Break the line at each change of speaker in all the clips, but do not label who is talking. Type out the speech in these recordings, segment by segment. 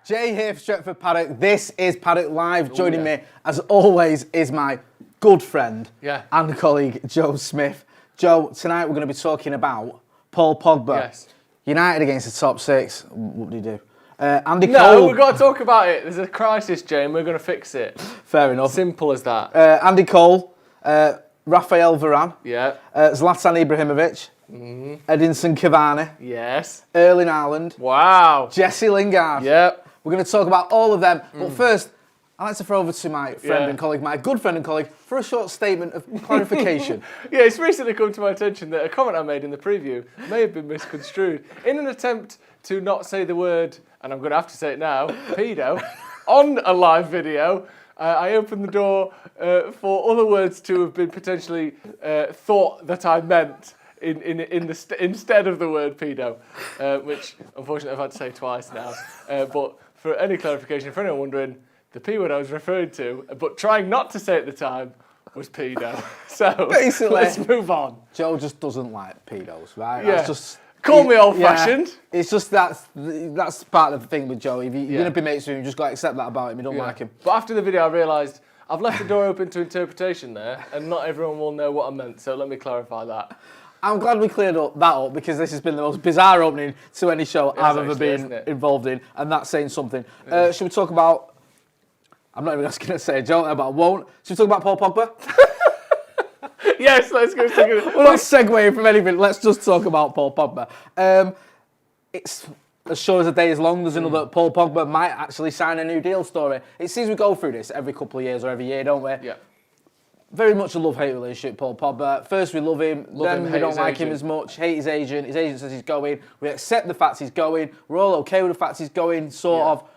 Jay here for Stretford Paddock. This is Paddock Live. Joining me, as always, is my good friend and colleague, Joe Smith. Joe, tonight we're going to be talking about Paul Pogba.
Yes.
United against the top six. What do you do? Andy Cole.
No, we've got to talk about it. There's a crisis, Jay, and we're going to fix it.
Fair enough.
Simple as that.
Andy Cole, Raphael Varane, Zlatan Ibrahimovic, Edinson Cavani, Erling Haaland, Jesse Lingard. We're going to talk about all of them. But first, I'd like to throw over to my friend and colleague, my good friend and colleague, for a short statement of clarification.
It's recently come to my attention that a comment I made in the preview may have been misconstrued. In an attempt to not say the word, and I'm going to have to say it now, pedo, on a live video, I opened the door for other words to have been potentially thought that I meant instead of the word pedo, which unfortunately I've had to say twice now. But for any clarification, for anyone wondering, the P word I was referring to, but trying not to say at the time, was pedo. So basically, let's move on.
Joe just doesn't like pedos, right?
Yeah.
That's just,
call me old-fashioned.
It's just that's part of the thing with Joe. If you're going to be mates with him, you just got to accept that about him. You don't like him.
But after the video, I realised I've left the door open to interpretation there, and not everyone will know what I meant, so let me clarify that.
I'm glad we cleared that up because this has been the most bizarre opening to any show I've ever been involved in, and that's saying something. Should we talk about... I'm not even going to say a joke there, but I won't. Should we talk about Paul Pogba?
Yes, let's go.
We're not segueing from anything. Let's just talk about Paul Pogba. It's as sure as the day is long, there's another Paul Pogba might actually sign a new deal story. It seems we go through this every couple of years or every year, don't we?
Yeah.
Very much a love-hate relationship, Paul Pogba. First we love him, then we don't like him as much, hate his agent. His agent says he's going. We accept the fact he's going. We're all okay with the fact he's going, sort of.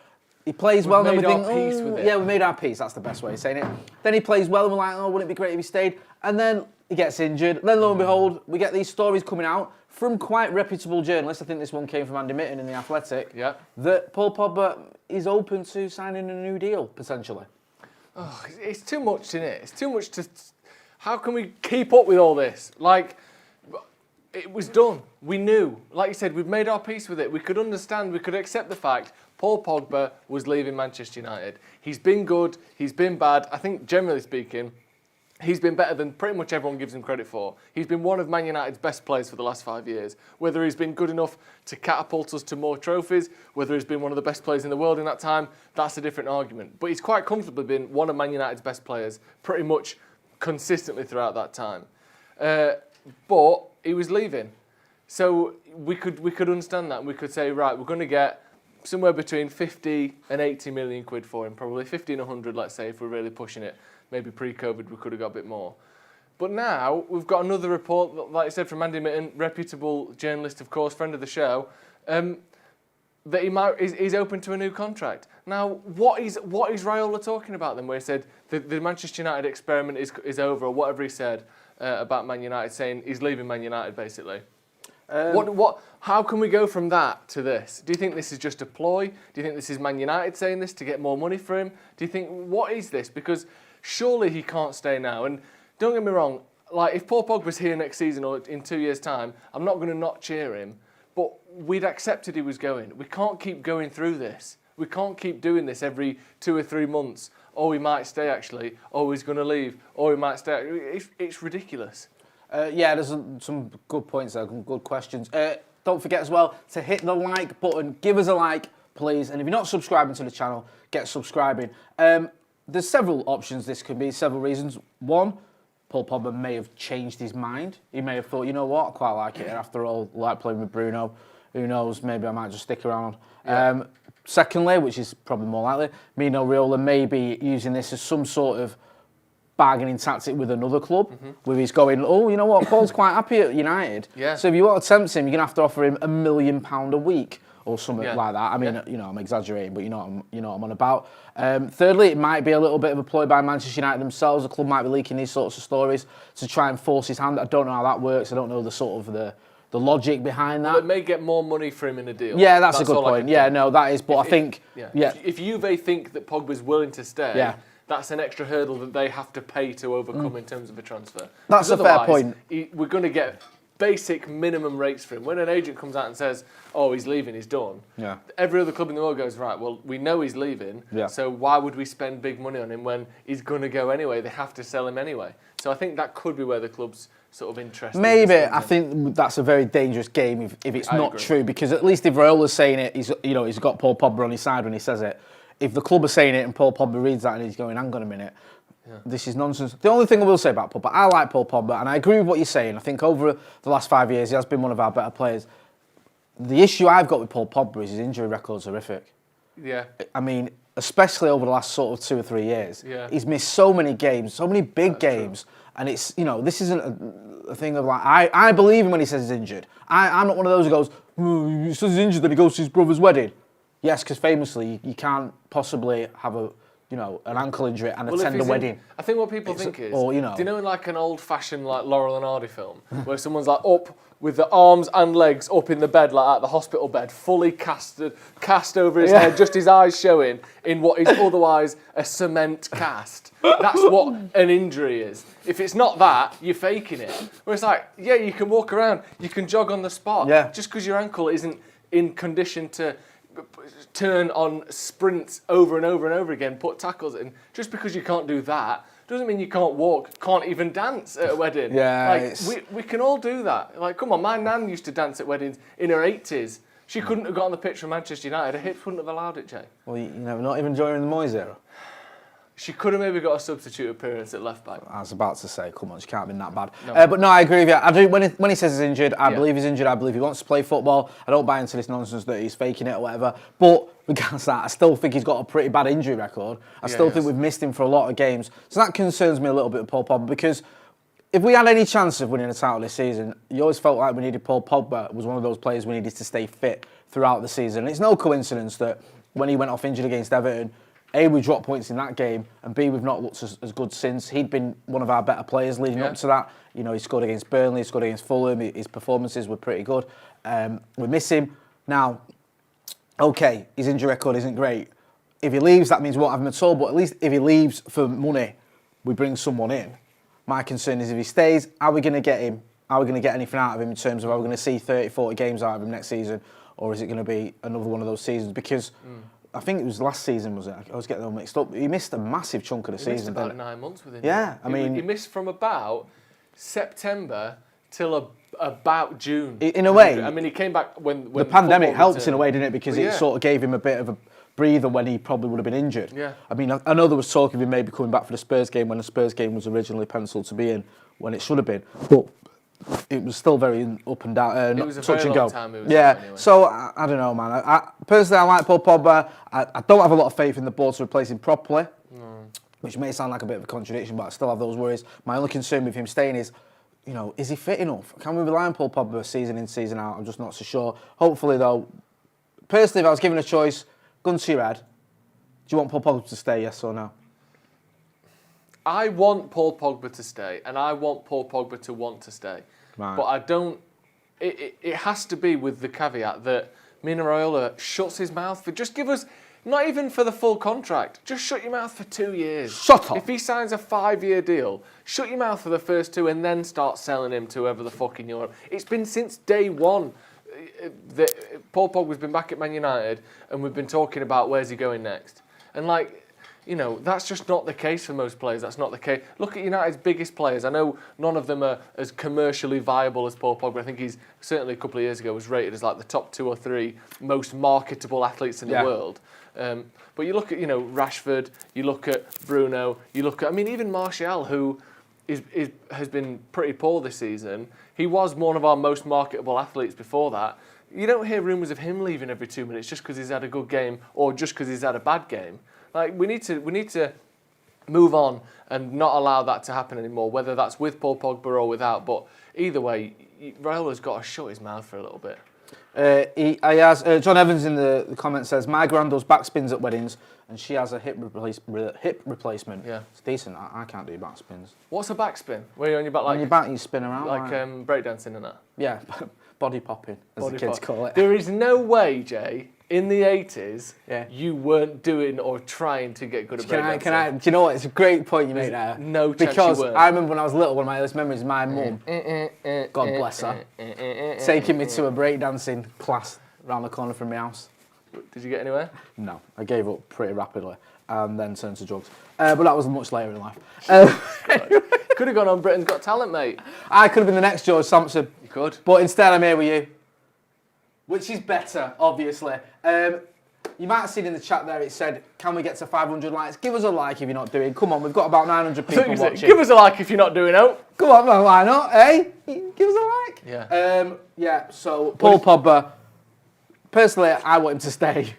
He plays well and everything. Yeah, we made our peace. That's the best way of saying it. Then he plays well and we're like, oh, wouldn't it be great if he stayed? And then he gets injured. Then lo and behold, we get these stories coming out from quite reputable journalists. I think this one came from Andy Mitten in The Athletic. That Paul Pogba is open to signing a new deal, potentially.
Oh, it's too much, isn't it? It's too much to... How can we keep up with all this? Like, it was done. We knew. Like you said, we've made our peace with it. We could understand, we could accept the fact Paul Pogba was leaving Manchester United. He's been good, he's been bad. I think, generally speaking, he's been better than pretty much everyone gives him credit for. He's been one of Man United's best players for the last 5 years. Whether he's been good enough to catapult us to more trophies, whether he's been one of the best players in the world in that time, that's a different argument. But he's quite comfortably been one of Man United's best players pretty much consistently throughout that time. But he was leaving. So we could understand that, and we could say, right, we're going to get somewhere between 50 and 80 million quid for him, probably 50 and 100, let's say, if we're really pushing it. Maybe pre-COVID we could have got a bit more. But now we've got another report, like I said, from Andy Mitten, reputable journalist, of course, friend of the show, that he's open to a new contract. Now, what is Raiola talking about then, where he said the Manchester United experiment is over, or whatever he said about Man United, saying he's leaving Man United, basically? How can we go from that to this? Do you think this is just a ploy? Do you think this is Man United saying this to get more money for him? Do you think, what is this? Because surely he can't stay now. And don't get me wrong, like if Paul Pogba's here next season or in 2 years' time, I'm not going to not cheer him. But we'd accepted he was going. We can't keep going through this. We can't keep doing this every 2 or 3 months. Oh, he might stay actually. Oh, he's going to leave. Oh, he might stay. It's ridiculous.
There's some good points there, some good questions. Don't forget as well to hit the like button. Give us a like, please. And if you're not subscribing to the channel, get subscribing. There's several options this could be, several reasons. One, Paul Pogba may have changed his mind. He may have thought, you know what, I quite like it. After all, I like playing with Bruno. Who knows, maybe I might just stick around. Secondly, which is probably more likely, Mino Raiola may be using this as some sort of bargaining tactic with another club, where he's going, oh, you know what, Paul's quite happy at United. So if you want to tempt him, you're going to have to offer him £1 million a week or something like that. I mean, you know, I'm exaggerating, but you know what I'm on about. Thirdly, it might be a little bit of a ploy by Manchester United themselves. The club might be leaking these sorts of stories to try and force his hand. I don't know how that works. I don't know the sort of the logic behind that.
Well, it may get more money for him in a deal.
Yeah, that's a good point. Yeah, no, that is. But I think,
if Juve think that Pogba's willing to stay, that's an extra hurdle that they have to pay to overcome in terms of a transfer.
That's a fair point.
We're going to get basic minimum rates for him. When an agent comes out and says, "Oh, he's leaving, he's done," every other club in the world goes, "Right, well, we know he's leaving, so why would we spend big money on him when he's going to go anyway? They have to sell him anyway." So I think that could be where the club's sort of interested.
Maybe. I think that's a very dangerous game if it's not true, because at least if Raiola's saying it, he's got Paul Pogba on his side when he says it. If the club are saying it and Paul Pogba reads that and he's going, "Hang on a minute. This is nonsense." The only thing I will say about Pogba, I like Paul Pogba, and I agree with what you're saying. I think over the last 5 years, he has been one of our better players. The issue I've got with Paul Pogba is his injury record's horrific.
Yeah.
I mean, especially over the last sort of 2 or 3 years.
Yeah.
He's missed so many games, so many big games. True. And it's, this isn't a thing of like, I believe him when he says he's injured. I'm not one of those who goes, he says he's injured, then he goes to his brother's wedding. Yes, because famously, you can't possibly have an ankle injury and attend a wedding.
I think what people think is, do you know in like an old-fashioned like Laurel and Hardy film, where someone's like up with the arms and legs up in the bed, like at the hospital bed, fully cast over his head, just his eyes showing in what is otherwise a cement cast. That's what an injury is. If it's not that, you're faking it. Where it's like, yeah, you can walk around, you can jog on the spot. Yeah. Just because your ankle isn't in condition to turn on sprints over and over and over again, put tackles in, just because you can't do that doesn't mean you can't walk, can't even dance at a wedding.
Yeah,
we can all do that. Like, come on, my nan used to dance at weddings in her 80s. She couldn't have got on the pitch for Manchester United. Her hips wouldn't have allowed it, Jay.
Well, not even during the Moyes era.
She could have maybe got a substitute appearance at left back.
I was about to say, come on, she can't have been that bad. No. But no, I agree with you. I do. When he says he's injured, I believe he's injured. I believe he wants to play football. I don't buy into this nonsense that he's faking it or whatever. But regardless of that, I still think he's got a pretty bad injury record. I still think we've missed him for a lot of games. So that concerns me a little bit with Paul Pogba, because if we had any chance of winning a title this season, you always felt like we needed Paul Pogba. Was one of those players we needed to stay fit throughout the season. And it's no coincidence that when he went off injured against Everton, A, we dropped points in that game, and B, we've not looked as good since. He'd been one of our better players leading up to that. He scored against Burnley, he scored against Fulham. His performances were pretty good. We miss him. Now, okay, his injury record isn't great. If he leaves, that means we won't have him at all, but at least if he leaves for money, we bring someone in. My concern is if he stays, are we going to get him? Are we going to get anything out of him in terms of are we going to see 30, 40 games out of him next season, or is it going to be another one of those seasons? Because I think it was last season, was it? I was getting them mixed up. He missed a massive chunk of the season.
He missed about 9 months with him.
Yeah, I mean...
He missed from about September till about June.
In a way...
I mean, he came back when
the pandemic helped in a way, didn't it? Because it sort of gave him a bit of a breather when he probably would have been injured.
Yeah.
I mean, I know there was talk of him maybe coming back for the Spurs game when the Spurs game was originally penciled to be in, when it should have been. But it was still very up and down,
it was a
touch
very
and
long
go.
Time it was anyway.
So I don't know, man. Personally, I like Paul Pogba. I don't have a lot of faith in the board to replace him properly, which may sound like a bit of a contradiction, but I still have those worries. My only concern with him staying is, is he fit enough? Can we rely on Paul Pogba season in, season out? I'm just not so sure. Hopefully, though, personally, if I was given a choice, gun to your head, do you want Paul Pogba to stay, yes or no?
I want Paul Pogba to stay, and I want Paul Pogba to want to stay. Right. But I don't... It has to be with the caveat that Mino Raiola shuts his mouth for... Just give us... Not even for the full contract. Just shut your mouth for 2 years.
Shut up.
If he signs a 5-year deal, shut your mouth for the first 2 and then start selling him to whoever the fuck in Europe. It's been since day one that Paul Pogba's been back at Man United and we've been talking about where's he going next. And that's just not the case for most players. That's not the case. Look at United's biggest players. I know none of them are as commercially viable as Paul Pogba. I think he's certainly a couple of years ago was rated as like the top 2 or 3 most marketable athletes in the world. But you look at Rashford, you look at Bruno, you look at even Martial, who has been pretty poor this season. He was one of our most marketable athletes before that. You don't hear rumours of him leaving every 2 minutes just because he's had a good game or just because he's had a bad game. Like we need to move on and not allow that to happen anymore, whether that's with Paul Pogba or without. But either way, Raiola's got to shut his mouth for a little bit.
John Evans in the comments says, my gran does backspins at weddings and she has a hip replacement.
Yeah.
It's decent. I can't do backspins.
What's a backspin? Where you're on your back
on your back you spin around.
Like breakdancing and that?
Yeah, body popping, as the kids call it.
There is no way, Jay, in the 80s,
Yeah.
you weren't doing or trying to get good at breakdancing.
Do you know what? It's a great point you made there.
No chance
Because
you weren't.
I remember when I was little, one of my earliest memories is my mum, God bless her, taking me to a breakdancing class around the corner from my house.
Did you get anywhere?
No, I gave up pretty rapidly and then turned to drugs. But that was much later in life.
Could have gone on Britain's Got Talent, mate.
I could have been the next George Sampson.
You could.
But instead I'm here with you. Which is better, obviously. You might have seen in the chat there, it said, can we get to 500 likes? Give us a like if you're not doing. Come on, we've got about 900 people watching.
Give us a like if you're not doing out.
Come on, man, why not, eh? Give us a like.
Yeah.
So Paul Pogba, personally, I want him to stay.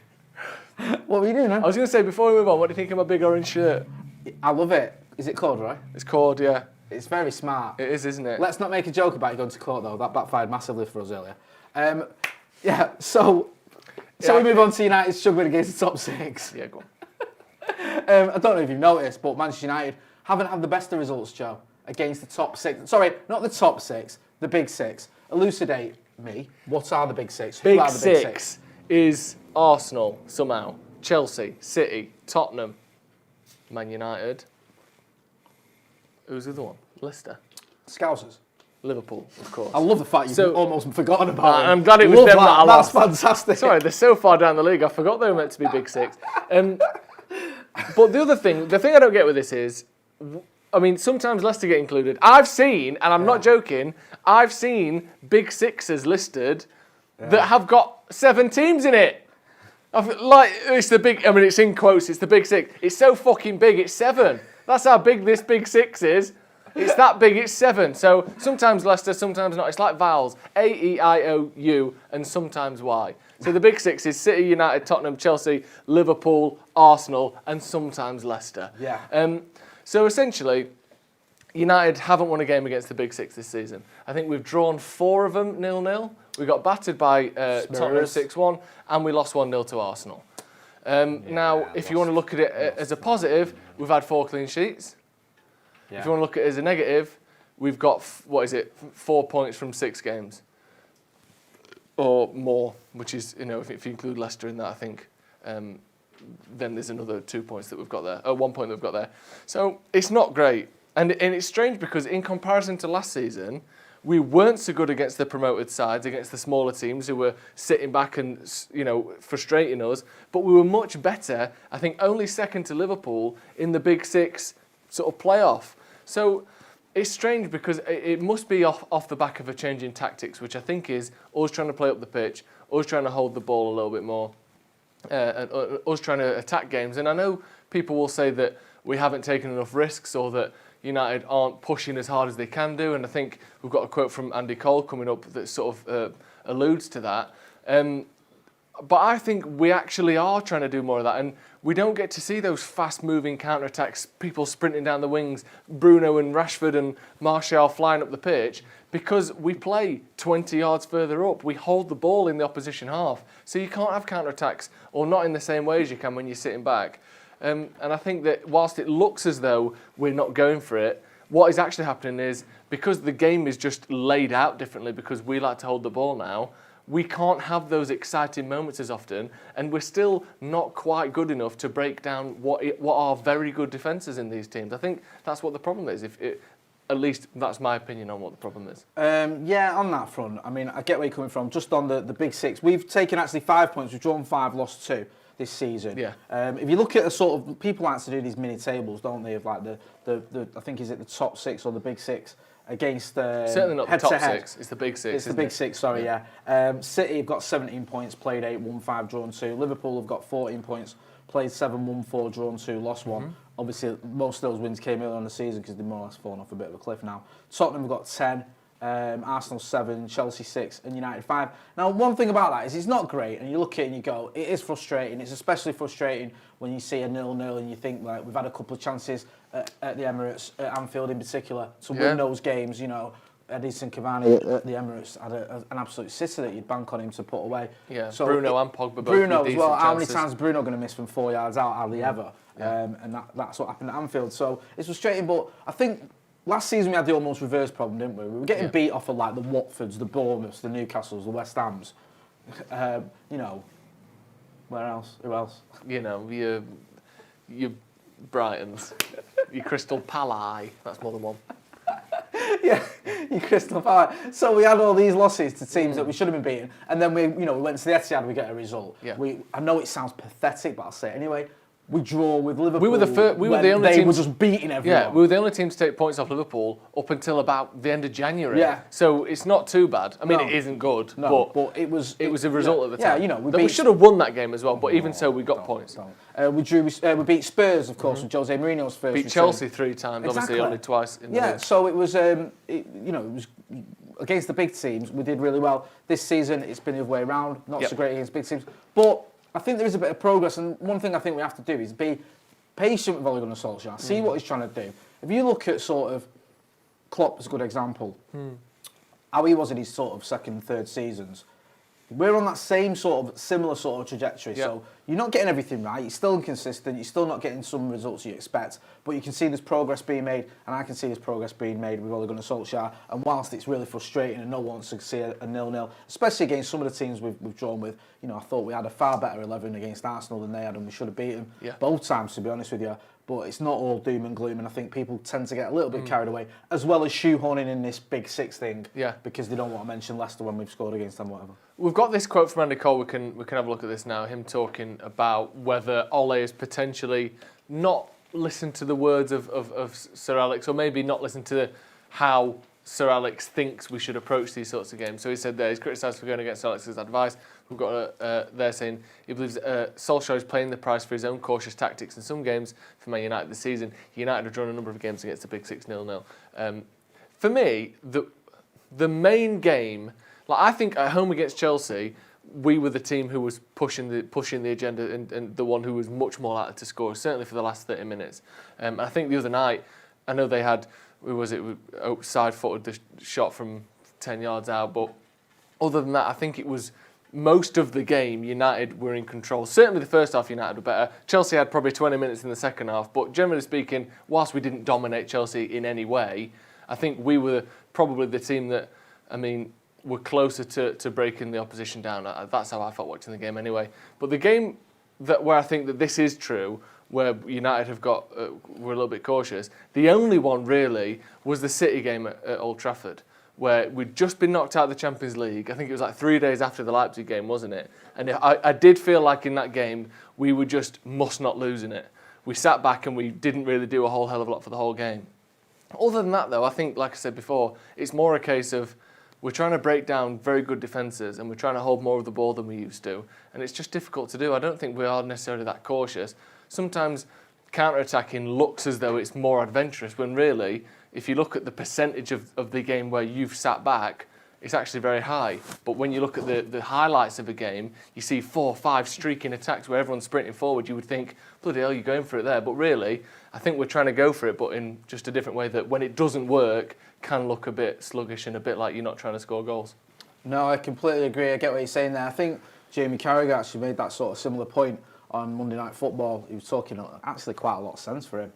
What were you doing, man?
I was going to say, before we move on, what do you think of my big orange shirt?
I love it. Is it corduroy?
It's cord, yeah.
It's very smart.
It is, isn't it?
Let's not make a joke about you going to court, though. That backfired massively for us earlier. So we move on to United struggling against the top 6.
Yeah, go on.
I don't know if you've noticed, but Manchester United haven't had the best of results, Joe, against the top 6. Sorry, not the top 6, the big 6. Elucidate me. What are the big 6? Who
Big
are the big
6 is Arsenal, somehow. Chelsea, City, Tottenham, Man United. Who's the other one? Leicester.
Scousers.
Liverpool, of course.
I love the fact you've almost forgotten about them.
I'm glad it was
Love
them that I
That's
lost.
fantastic.
Sorry, they're so far down the league, I forgot they were meant to be big 6. But the thing I don't get with this is, I mean, sometimes Leicester get included. I've seen, and I'm not joking, I've seen big 6s listed that have got 7 teams in it. It's the big, I mean, it's in quotes, it's the big 6. It's so fucking big, it's 7. That's how big this big 6 is. It's that big, it's 7. So sometimes Leicester, sometimes not. It's like vowels, A-E-I-O-U, and sometimes Y. So the big 6 is City, United, Tottenham, Chelsea, Liverpool, Arsenal, and sometimes Leicester.
Yeah.
So essentially, United haven't won a game against the big 6 this season. I think we've drawn 4 of them 0-0. We got battered by Tottenham 6-1, and we lost 1-0 to Arsenal. Now, if you want to look at it as a positive, we've had 4 clean sheets. Yeah. If you want to look at it as a negative, we've got, 4 points from 6 games. Or more, which is, if you include Leicester in that, I think, then there's another 2 points that we've got there, 1 point that we've got there. So it's not great. And it's strange because in comparison to last season, we weren't so good against the promoted sides, against the smaller teams who were sitting back and, frustrating us. But we were much better, I think only second to Liverpool, in the big 6 sort of playoff. So it's strange because it must be off the back of a change in tactics, which I think is us trying to play up the pitch, us trying to hold the ball a little bit more, and us trying to attack games. And I know people will say that we haven't taken enough risks or that United aren't pushing as hard as they can do. And I think we've got a quote from Andy Cole coming up that sort of alludes to that. But I think we actually are trying to do more of that. And we don't get to see those fast-moving counter-attacks, people sprinting down the wings, Bruno and Rashford and Martial flying up the pitch, because we play 20 yards further up. We hold the ball in the opposition half. So you can't have counter-attacks, or not in the same way as you can when you're sitting back. And I think that whilst it looks as though we're not going for it, what is actually happening is, because the game is just laid out differently, because we like to hold the ball now, we can't have those exciting moments as often, and we're still not quite good enough to break down what are very good defences in these teams. I think that's what the problem is. At least that's my opinion on what the problem is.
Yeah, on that front, I mean, I get where you're coming from. Just on the big 6, we've taken actually 5 points. We've drawn 5, lost 2 this season.
Yeah.
If you look at the sort of, people like to do these mini tables, don't they? Of like the I think is it the top 6 or the big 6 against
certainly not the top 6. It's the big 6.
It's the big 6. Sorry, yeah. City have got 17 points, played 8, won 5, drawn 2. Liverpool have got 14 points, played 7, won 4, drawn 2, lost 1. Obviously, most of those wins came early on the season because they've more or less fallen off a bit of a cliff now. Tottenham have got 10. Arsenal 7, Chelsea 6 and United 5. Now, one thing about that is it's not great, and you look at it and you go, it is frustrating. It's especially frustrating when you see a 0-0 and you think, like, we've had a couple of chances at the Emirates, at Anfield in particular, to win those games. Edison Cavani at the Emirates had an absolute sitter that you'd bank on him to put away.
Yeah, so Bruno and Pogba both
Bruno
with
as well.
chances.
How many times is Bruno going to miss from 4 yards out? Hardly ever. Yeah. And that's what happened at Anfield. So it's frustrating, but I think last season we had the almost reverse problem, didn't we? We were getting beat off of like the Watfords, the Bournemouths, the Newcastles, the West Hams. Where else? Who else?
You know, your Brightons, your Crystal Palace. That's more than one.
Yeah, you Crystal Palace. So we had all these losses to teams that we should have been beating, and then we went to the Etihad, we get a result.
Yeah.
I know it sounds pathetic, but I'll say it anyway. We draw with Liverpool.
We were the only
they
team
were just beating everyone.
Yeah, we were the only team to take points off Liverpool up until about the end of January.
Yeah.
So it's not too bad. I mean,
No.
it isn't good,
No,
but
it was
a result at the time.
Yeah,
we should have won that game as well, but even so, we got points.
We beat Spurs, of course, with Jose Mourinho's first.
Beat
return.
Chelsea 3 times,
Exactly.
obviously only twice in the
Yeah,
league.
so it was, it was against the big teams. We did really well. This season, it's been the other way around. Not so great against big teams, but I think there is a bit of progress. And one thing I think we have to do is be patient with Ole Gunnar Solskjaer. See what he's trying to do. If you look at sort of Klopp as a good example, how he was in his sort of second, third seasons. We're on that same similar sort of trajectory.
Yeah.
So you're not getting everything right. You're still inconsistent. You're still not getting some results you expect. But you can see there's progress being made, and I can see there's progress being made with Ole Gunnar Solskjaer. And whilst it's really frustrating, and no one wants to see a 0-0, especially against some of the teams we've drawn with, I thought we had a far better 11 against Arsenal than they had, and we should have beaten both times, to be honest with you. But it's not all doom and gloom, and I think people tend to get a little bit carried away, as well as shoehorning in this Big Six thing, because they don't want to mention Leicester when we've scored against them, whatever.
We've got this quote from Andy Cole. We can have a look at this now. Him talking about whether Ole is potentially not listened to the words of Sir Alex, or maybe not listened to how Sir Alex thinks we should approach these sorts of games. So he said there he's criticised for going against Sir Alex's advice. We've got there saying he believes Solskjaer is paying the price for his own cautious tactics in some games for Man United this season. United have drawn a number of games against the Big Six 0-0. For me, the main game, like I think at home against Chelsea, we were the team who was pushing the agenda and the one who was much more likely to score, certainly for the last 30 minutes. And I think the other night, I know they had, side-footed the shot from 10 yards out, but other than that, I think it was most of the game United were in control. Certainly the first half United were better. Chelsea had probably 20 minutes in the second half, but generally speaking, whilst we didn't dominate Chelsea in any way, I think we were probably the team that, were closer to breaking the opposition down. That's how I felt watching the game anyway. But the game where I think that this is true, where United have were a little bit cautious, the only one really was the City game at Old Trafford, where we'd just been knocked out of the Champions League. I think it was like 3 days after the Leipzig game, wasn't it? And I did feel like in that game, we were just must not lose in it. We sat back and we didn't really do a whole hell of a lot for the whole game. Other than that, though, I think, like I said before, it's more a case of we're trying to break down very good defences and we're trying to hold more of the ball than we used to. And it's just difficult to do. I don't think we are necessarily that cautious. Sometimes counter-attacking looks as though it's more adventurous, when really, if you look at the percentage of the game where you've sat back, it's actually very high. But when you look at the highlights of a game, you see 4 or 5 streaking attacks where everyone's sprinting forward. You would think, bloody hell, you're going for it there. But really, I think we're trying to go for it, but in just a different way that when it doesn't work, can look a bit sluggish and a bit like you're not trying to score goals.
No, I completely agree. I get what you're saying there. I think Jamie Carragher actually made that sort of similar point on Monday Night Football. He was talking actually quite a lot of sense for him.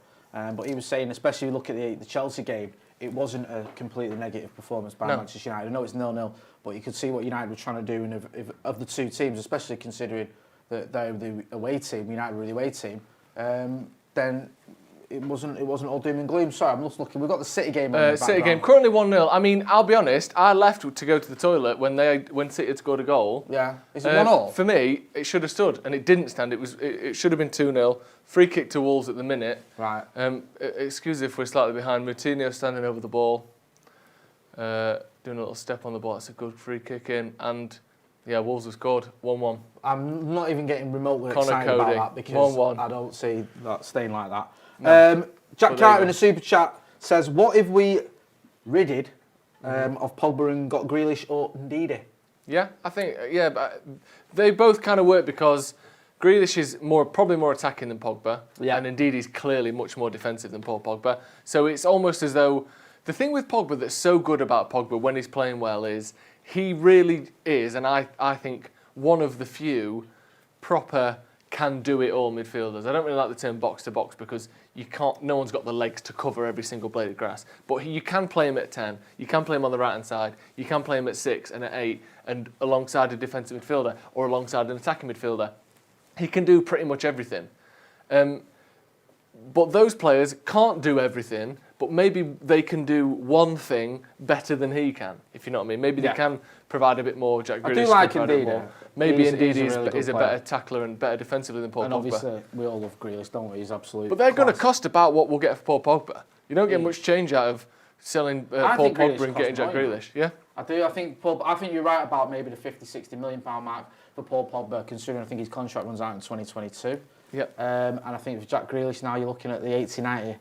But he was saying, especially if you look at the Chelsea game, it wasn't a completely negative performance by Manchester United. I know it's 0-0, but you could see what United were trying to do. And of the two teams, especially considering that they're the away team, United were the away team, then it wasn't all doom and gloom. Sorry, I'm just looking. We've got the City game on the
City game,
background.
currently 1-0. I'll be honest, I left to go to the toilet when City had scored a goal.
Yeah. Is it 1-1?
For me, it should have stood, and it didn't stand. It should have been 2-0. Free kick to Wolves at the minute.
Right.
Excuse if we're slightly behind. Moutinho standing over the ball, doing a little step on the ball. That's a good free kick in, and Wolves have scored 1-1.
I'm not even getting remotely
Connor
excited
Cody,
about that because
1-1.
I don't see that staying like that.
No.
Jack Carter in a super chat says, "What if we ridded of Pogba and got Grealish or Ndi?"
Yeah, I think but they both kind of work because Grealish is probably more attacking than Pogba, and indeed he's clearly much more defensive than Paul Pogba. So it's almost as though the thing with Pogba that's so good about Pogba when he's playing well is he really is, and I think one of the few proper can-do-it-all midfielders. I don't really like the term box-to-box because no one's got the legs to cover every single blade of grass. But you can play him at 10, you can play him on the right-hand side, you can play him at 6 and at 8, and alongside a defensive midfielder or alongside an attacking midfielder. he can do pretty much everything. But those players can't do everything, but maybe they can do one thing better than he can, if you know what I mean. Maybe they can provide a bit more. Jack Grealish
I do like
can provide a bit
Ndi.
more. Maybe Ndidi
really
is a better tackler and better defensively than Paul Pogba.
And obviously, we all love Grealish, don't we? He's absolutely.
But they're going to cost about what we'll get for Paul Pogba. You don't get much change out of selling Paul Pogba and getting Jack Grealish. Yeah?
I do. I think you're right about maybe the 50, 60 million pound mark for Paul Pogba, considering I think his contract runs out in 2022.
Yep.
And I think for Jack Grealish now you're looking at the 80, 90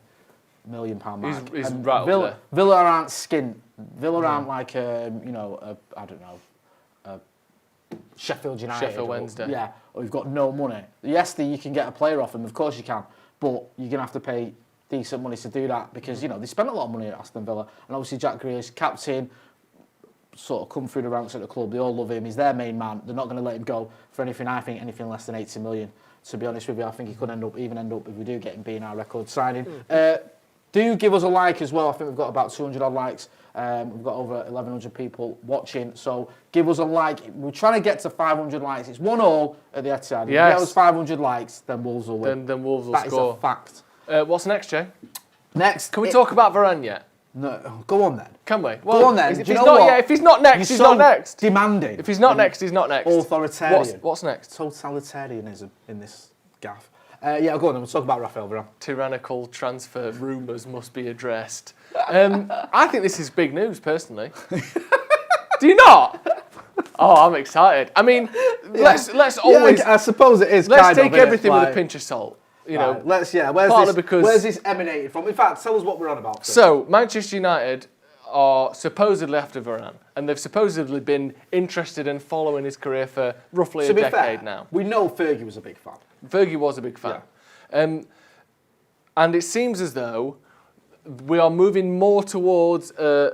million pound mark.
He's right up there.
Villa aren't skint. Villa aren't like I don't know, Sheffield United.
Sheffield Wednesday.
Yeah, or you've got no money. Yes, you can get a player off them, of course you can, but you're gonna have to pay decent money to do that because they spend a lot of money at Aston Villa, and obviously Jack Grealish, captain, sort of come through the ranks at the club. They all love him. He's their main man. They're not going to let him go for anything. I think anything less than 80 million. To be honest with you, I think he could end up if we do get him being our record signing. Do give us a like as well. I think we've got about 200 odd likes. We've got over 1,100 people watching. So give us a like. We're trying to get to 500 likes. It's 1-1 at the Etihad. If we get us 500 likes, then Wolves will win.
Then Wolves will
score. That is a fact.
What's next, Jay?
Next.
Can we talk about Varane yet?
No. Go on then.
Can we?
Well, go on then.
If he's not next, he's not next.
Demanding.
If he's not next, he's not next.
Authoritarian.
What's next?
Totalitarianism in this gaff. Yeah, go on then. We'll talk about Raphael Varane.
Tyrannical transfer rumours must be addressed. I think this is big news, personally. Do you not? Oh, I'm excited. I mean, let's always.
I suppose it is.
Let's take everything with a pinch of salt. You know.
Where's this emanated from? In fact, tell us what we're on about.
So, Manchester United are supposedly after Varane, and they've supposedly been interested in following his career for roughly a decade now.
We know Fergie was a big fan.
Fergie was a big fan. Yeah. And it seems as though we are moving more towards a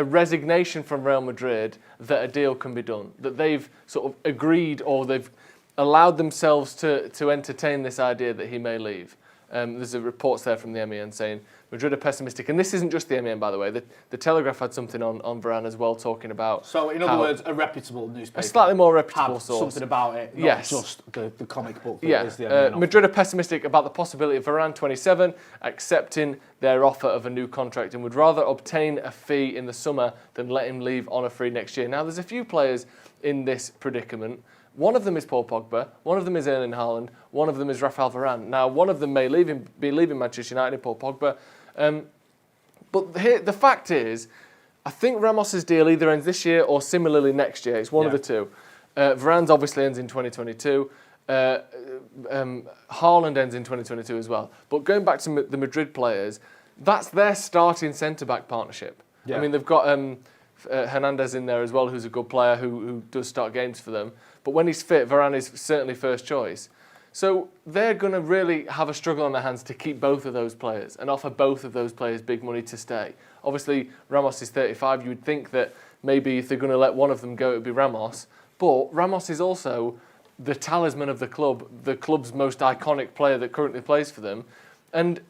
resignation from Real Madrid that a deal can be done, that they've sort of agreed or they've allowed themselves to entertain this idea that he may leave. There's reports there from the MEN saying Madrid are pessimistic, and this isn't just the MEN, by the way. The Telegraph had something on Varane as well, talking about.
So, in other words, a reputable newspaper,
a slightly more reputable source,
something about it, not just the comic book.
That is the MEN Madrid are pessimistic about the possibility of Varane, 27, accepting their offer of a new contract, and would rather obtain a fee in the summer than let him leave on a free next year. Now, there's a few players in this predicament. One of them is Paul Pogba, one of them is Erling Haaland, one of them is Raphael Varane. Now, one of them may be leaving Manchester United, Paul Pogba. But the fact is, I think Ramos's deal either ends this year or similarly next year. It's one of the two. Varane's obviously ends in 2022. Haaland ends in 2022 as well. But going back to the Madrid players, that's their starting centre-back partnership. Yeah. I mean, they've got Hernandez in there as well, who's a good player who does start games for them. But when he's fit, Varane is certainly first choice. So they're going to really have a struggle on their hands to keep both of those players and offer both of those players big money to stay. Obviously, Ramos is 35. You would think that maybe if they're going to let one of them go, it would be Ramos. But Ramos is also the talisman of the club's most iconic player that currently plays for them. And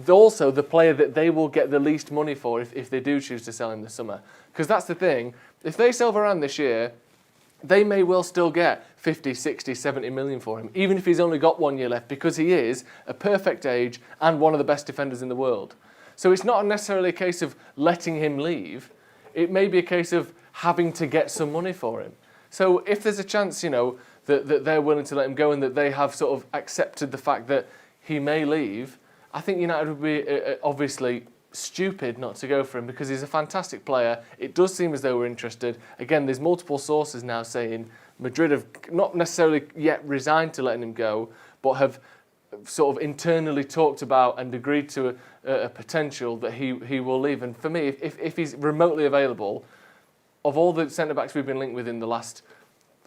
also the player that they will get the least money for if they do choose to sell him this summer. Because that's the thing. If they sell Varane this year, they may well still get 50, 60, 70 million for him, even if he's only got 1 year left, because he is a perfect age and one of the best defenders in the world. So it's not necessarily a case of letting him leave. It may be a case of having to get some money for him. So if there's a chance, that they're willing to let him go and that they have sort of accepted the fact that he may leave, I think United would be obviously stupid not to go for him because he's a fantastic player. It does seem as though we're interested. Again, there's multiple sources now saying Madrid have not necessarily yet resigned to letting him go, but have sort of internally talked about and agreed to a potential that he will leave. And for me, if he's remotely available, of all the centre-backs we've been linked with in the last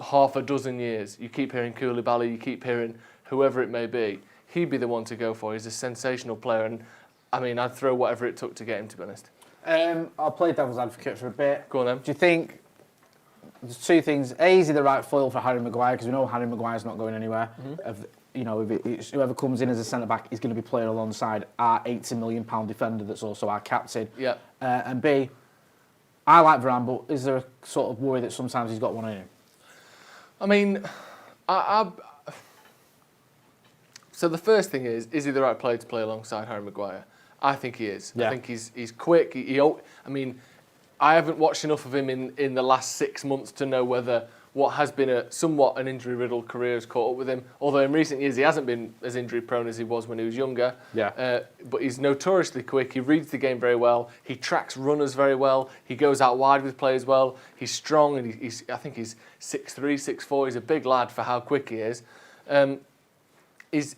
half a dozen years, you keep hearing Koulibaly, you keep hearing whoever it may be, he'd be the one to go for. He's a sensational player, and I mean, I'd throw whatever it took to get him, to be honest.
I'll play devil's advocate for a bit.
Go on then.
Do you think there's two things? A, is he the right foil for Harry Maguire? Because we know Harry Maguire's not going anywhere. If whoever comes in as a centre-back is going to be playing alongside our £80 million defender that's also our captain.
Yeah.
And B, I like Varane, but is there a sort of worry that sometimes he's got one in him?
I mean, So the first thing is he the right player to play alongside Harry Maguire? I think he is.
Yeah.
I think he's quick. I mean, I haven't watched enough of him in the last 6 months to know whether what has been somewhat an injury-riddled career has caught up with him. Although in recent years he hasn't been as injury-prone as he was when he was younger.
Yeah.
But he's notoriously quick. He reads the game very well. He tracks runners very well. He goes out wide with players well. He's strong, and I think he's 6'3", 6'4". He's a big lad for how quick he is.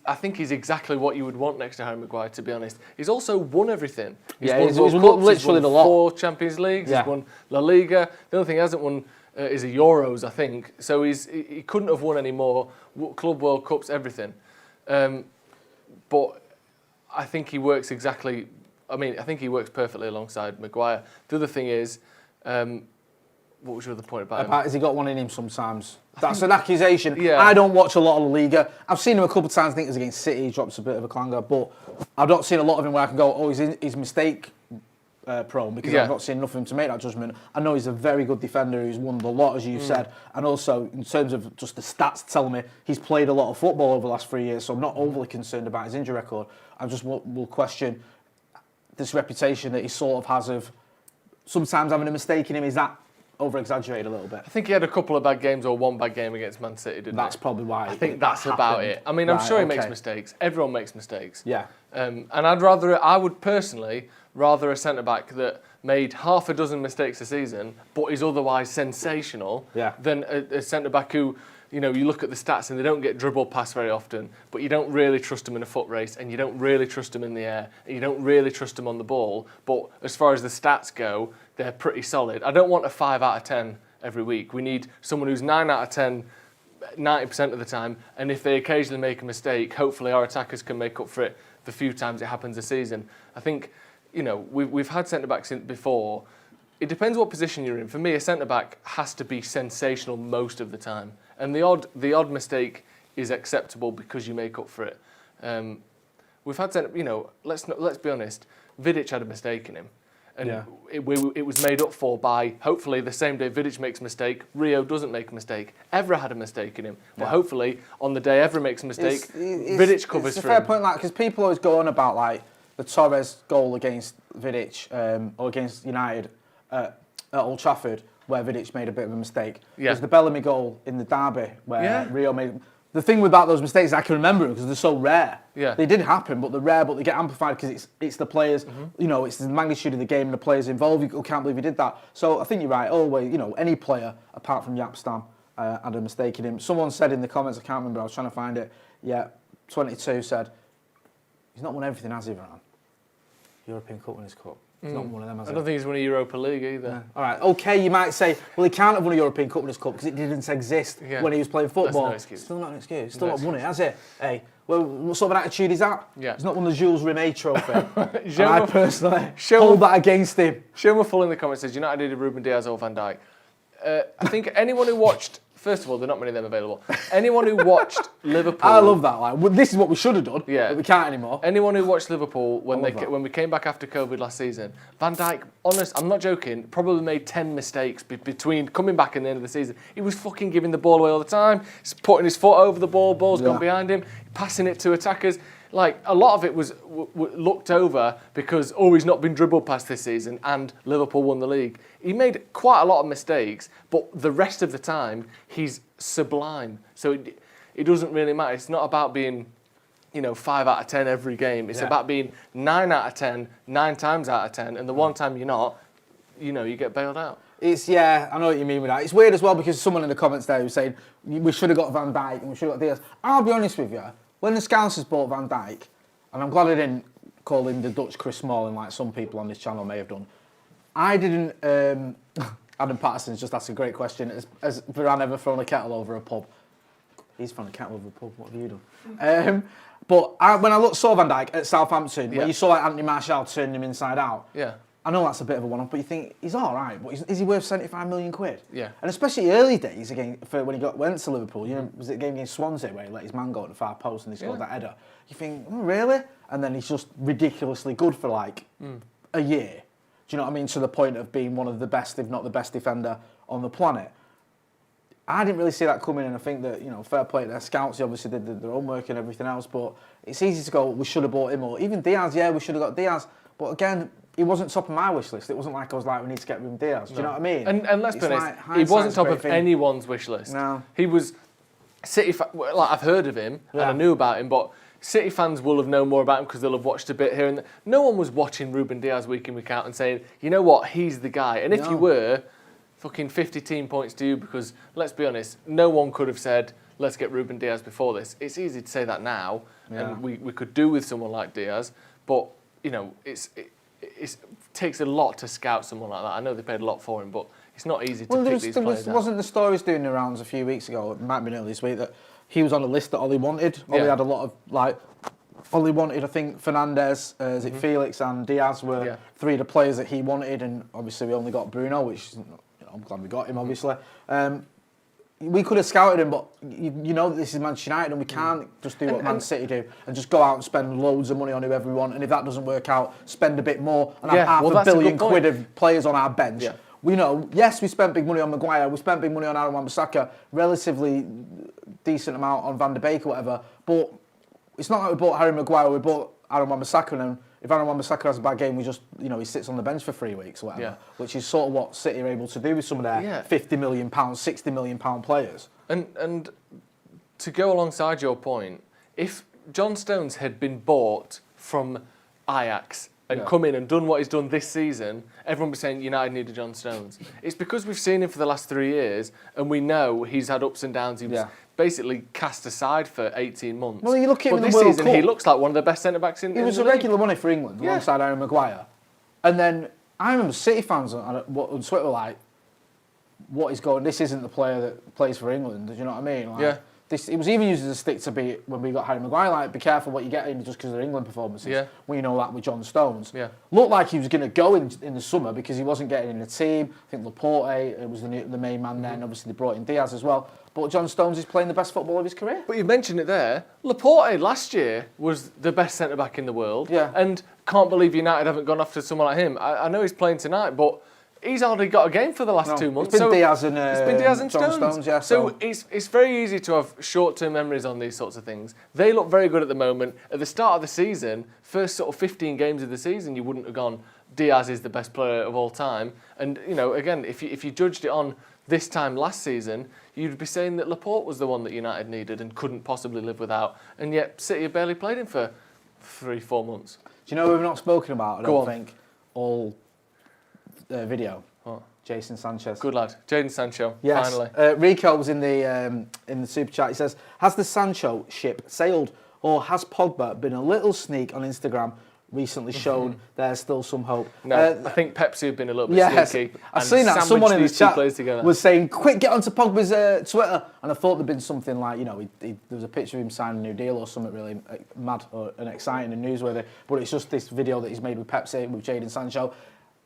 I think he's exactly what you would want next to Harry Maguire, to be honest. He's also won everything.
He's
won World Cups,
literally
he's
the
won
lot.
4 Champions Leagues.
Yeah.
He's won La Liga. The only thing he hasn't won is the Euros, I think. So he couldn't have won any more. Club World Cups, everything. But I think he works exactly... I think he works perfectly alongside Maguire. The other thing is... what was your other point about him?
Has he got one in him sometimes? That's an accusation.
Yeah.
I don't watch a lot of La Liga. I've seen him a couple of times. I think it was against City. He drops a bit of a clanger. But I've not seen a lot of him where I can go, he's mistake prone, because I've not seen enough of him to make that judgment. I know he's a very good defender who's won the lot, as you've said. And also, in terms of just the stats telling me, he's played a lot of football over the last 3 years, so I'm not overly concerned about his injury record. I just will question this reputation that he sort of has of sometimes having a mistake in him. Is that over-exaggerated a little bit?
I think he had a couple of bad games or one bad game against Man City, didn't he?
That's probably why.
I think that's about it. I mean, I'm sure he makes mistakes. Everyone makes mistakes.
Yeah.
And I would personally rather a centre-back that made half a dozen mistakes a season but is otherwise sensational than a centre-back who, you look at the stats and they don't get dribbled past very often, but you don't really trust them in a foot race, and you don't really trust them in the air, and you don't really trust them on the ball. But as far as the stats go, they're pretty solid. I don't want a 5 out of 10 every week. We need someone who's 9 out of 10 90% of the time, and if they occasionally make a mistake, hopefully our attackers can make up for it the few times it happens a season. I think, we've had centre-backs before. It depends what position you're in. For me, a centre-back has to be sensational most of the time. And the odd mistake is acceptable because you make up for it. We've had, let's be honest, Vidic had a mistake in him. And it was made up for by, hopefully, the same day Vidic makes a mistake, Rio doesn't make a mistake. Evra had a mistake in him. But hopefully, on the day Evra makes a mistake, Vidic covers for him.
It's a fair point, because people always go on about, the Torres goal against Vidic, or against United at Old Trafford, where Vidic made a bit of a mistake. There's the Bellamy goal in the derby, where Rio made... The thing about those mistakes, I can remember them because they're so rare. Yeah. They did happen, but they're rare, but they get amplified because it's the players, it's the magnitude of the game and the players involved. You can't believe he did that. So I think you're right. Always, any player, apart from Yapstam, had a mistake in him. Someone said in the comments, I can't remember, I was trying to find it. Yeah, 22 said, he's not won everything, has he, Varane? European Cup Winners' Cup. He's not one of them, has he?
I don't think he's won a Europa League either.
Yeah. All right, okay, you might say, well, he can't have won a European Cup Winners' Cup because it didn't exist when he was playing football.
That's no excuse.
Still not an excuse. Still not won it, has he? Hey, well, what sort of an attitude is that?
Yeah.
He's not won the Jules Rimet trophy. And I personally hold that against him.
Shoma Full in the comments says, United needed Ruben Diaz or Van Dijk. I think anyone who watched... First of all, there are not many of them available. Anyone who watched Liverpool...
I love that. This is what we should have done, but we can't anymore.
Anyone who watched Liverpool when we came back after COVID last season, Van Dijk, I'm not joking, probably made 10 mistakes between coming back and the end of the season. He was fucking giving the ball away all the time. He's putting his foot over the ball's gone behind him, passing it to attackers. A lot of it was looked over because, he's not been dribbled past this season and Liverpool won the league. He made quite a lot of mistakes, but the rest of the time, he's sublime. So it doesn't really matter. It's not about being, 5 out of 10 every game. It's about being 9 out of 10, 9 times out of 10, and the one time you're not, you get bailed out.
I know what you mean with that. It's weird as well because someone in the comments there was saying, we should have got Van Dijk and we should have got Diaz. I'll be honest with you. When the Scousers bought Van Dijk, and I'm glad I didn't call him the Dutch Chris Smalling like some people on this channel may have done, I didn't... Adam Patterson's just asked a great question. Has Varane ever thrown a kettle over a pub? He's thrown a kettle over a pub. What have you done? But when I saw Van Dijk at Southampton, when you saw Anthony Martial turning him inside out, I know that's a bit of a one-off, but you think, he's all right, but is he worth 75 million quid? Yeah. And especially early days, again, when he went to Liverpool, was it a game against Swansea where he let his man go at the far post and he scored that header? You think, really? And then he's just ridiculously good for a year. Do you know what I mean? To the point of being one of the best, if not the best defender on the planet. I didn't really see that coming, and I think that, fair play to their scouts. They obviously did their homework and everything else, but it's easy to go, we should have bought him, or even Diaz, yeah, we should have got Diaz. But again, he wasn't top of my wish list. It wasn't like I was like, we need to get rid of Diaz. Do you know what I mean?
And let's be honest, he wasn't top of anyone's wish list.
No.
He was City. Like I've heard of him and I knew about him, but City fans will have known more about him because they'll have watched a bit here and there. No one was watching Ruben Diaz week in, week out and saying, you know what, he's the guy. And if you were, fucking 50 team points to you, because let's be honest, no one could have said, let's get Ruben Diaz before this. It's easy to say that now, and we could do with someone like Diaz, but it takes a lot to scout someone like that. I know they paid a lot for him, but it's not easy to pick these players out.
Wasn't the stories doing the rounds a few weeks ago, it might have been early this week, that he was on a list that Ollie wanted. Ollie had a lot of, Ollie wanted, I think, Fernandes, Felix and Diaz were three of the players that he wanted, and obviously we only got Bruno, which, I'm glad we got him, obviously. We could have scouted him, but you know that this is Manchester United, and we can't just do what Man City do and just go out and spend loads of money on whoever we want, and if that doesn't work out, spend a bit more and have half a billion quid of players on our bench. Yeah. We know, yes, we spent big money on Maguire, we spent big money on Aaron Wan-Bissaka, relatively decent amount on Van der Beek or whatever, but it's not like we bought Harry Maguire, we bought Aaron Wan-Bissaka, and if Aaron Wan-Bissaka has a bad game, we just, he sits on the bench for 3 weeks or whatever, which is sort of what City are able to do with some of their £50 million, £60 million players.
And to go alongside your point, if John Stones had been bought from Ajax and come in and done what he's done this season, everyone would be saying United needed John Stones. It's because we've seen him for the last 3 years, and we know he's had ups and downs. He was basically cast aside for 18 months.
Well, you look at him in
this
the World
season,
Cup,
he looks like one of the best centre-backs in the league.
He was a regular money for England alongside Aaron Maguire. And then I remember City fans on Twitter were like, what is going, this isn't the player that plays for England, do you know what I mean? Like, it was even used as a stick to beat when we got Harry Maguire, like, be careful what you get in just because of their England performances. Yeah. We know that with John Stones. Yeah. Looked like he was going to go in the summer because he wasn't getting in the team. I think Laporte was the main man then. Obviously, they brought in Diaz as well. But John Stones is playing the best football of his career.
But you mentioned it there. Laporte last year was the best centre-back in the world. Yeah. And can't believe United haven't gone after someone like him. I know he's playing tonight, but he's already got a game for the last 2 months.
It's been Diaz and
John Stones. Yeah, so it's very easy to have short-term memories on these sorts of things. They look very good at the moment. At the start of the season, first sort of 15 games of the season, you wouldn't have gone, Diaz is the best player of all time. And, again, if you judged it on this time last season, you'd be saying that Laporte was the one that United needed and couldn't possibly live without. And yet City have barely played him for 3-4 months.
Do you know who we've not spoken about, I don't think, all video? What? Jadon Sancho.
Good lad. Jadon Sancho,
yes.
Finally.
Rico was in the super chat. He says, has the Sancho ship sailed, or has Pogba been a little sneak on Instagram recently shown there's still some hope?
No, I think Pepsi have been a little bit sneaky.
I've seen that. Someone in the chat was saying, quick, get onto Pogba's Twitter. And I thought there'd been something like, there was a picture of him signing a new deal or something really mad and exciting and newsworthy. But it's just this video that he's made with Pepsi, with Jadon Sancho.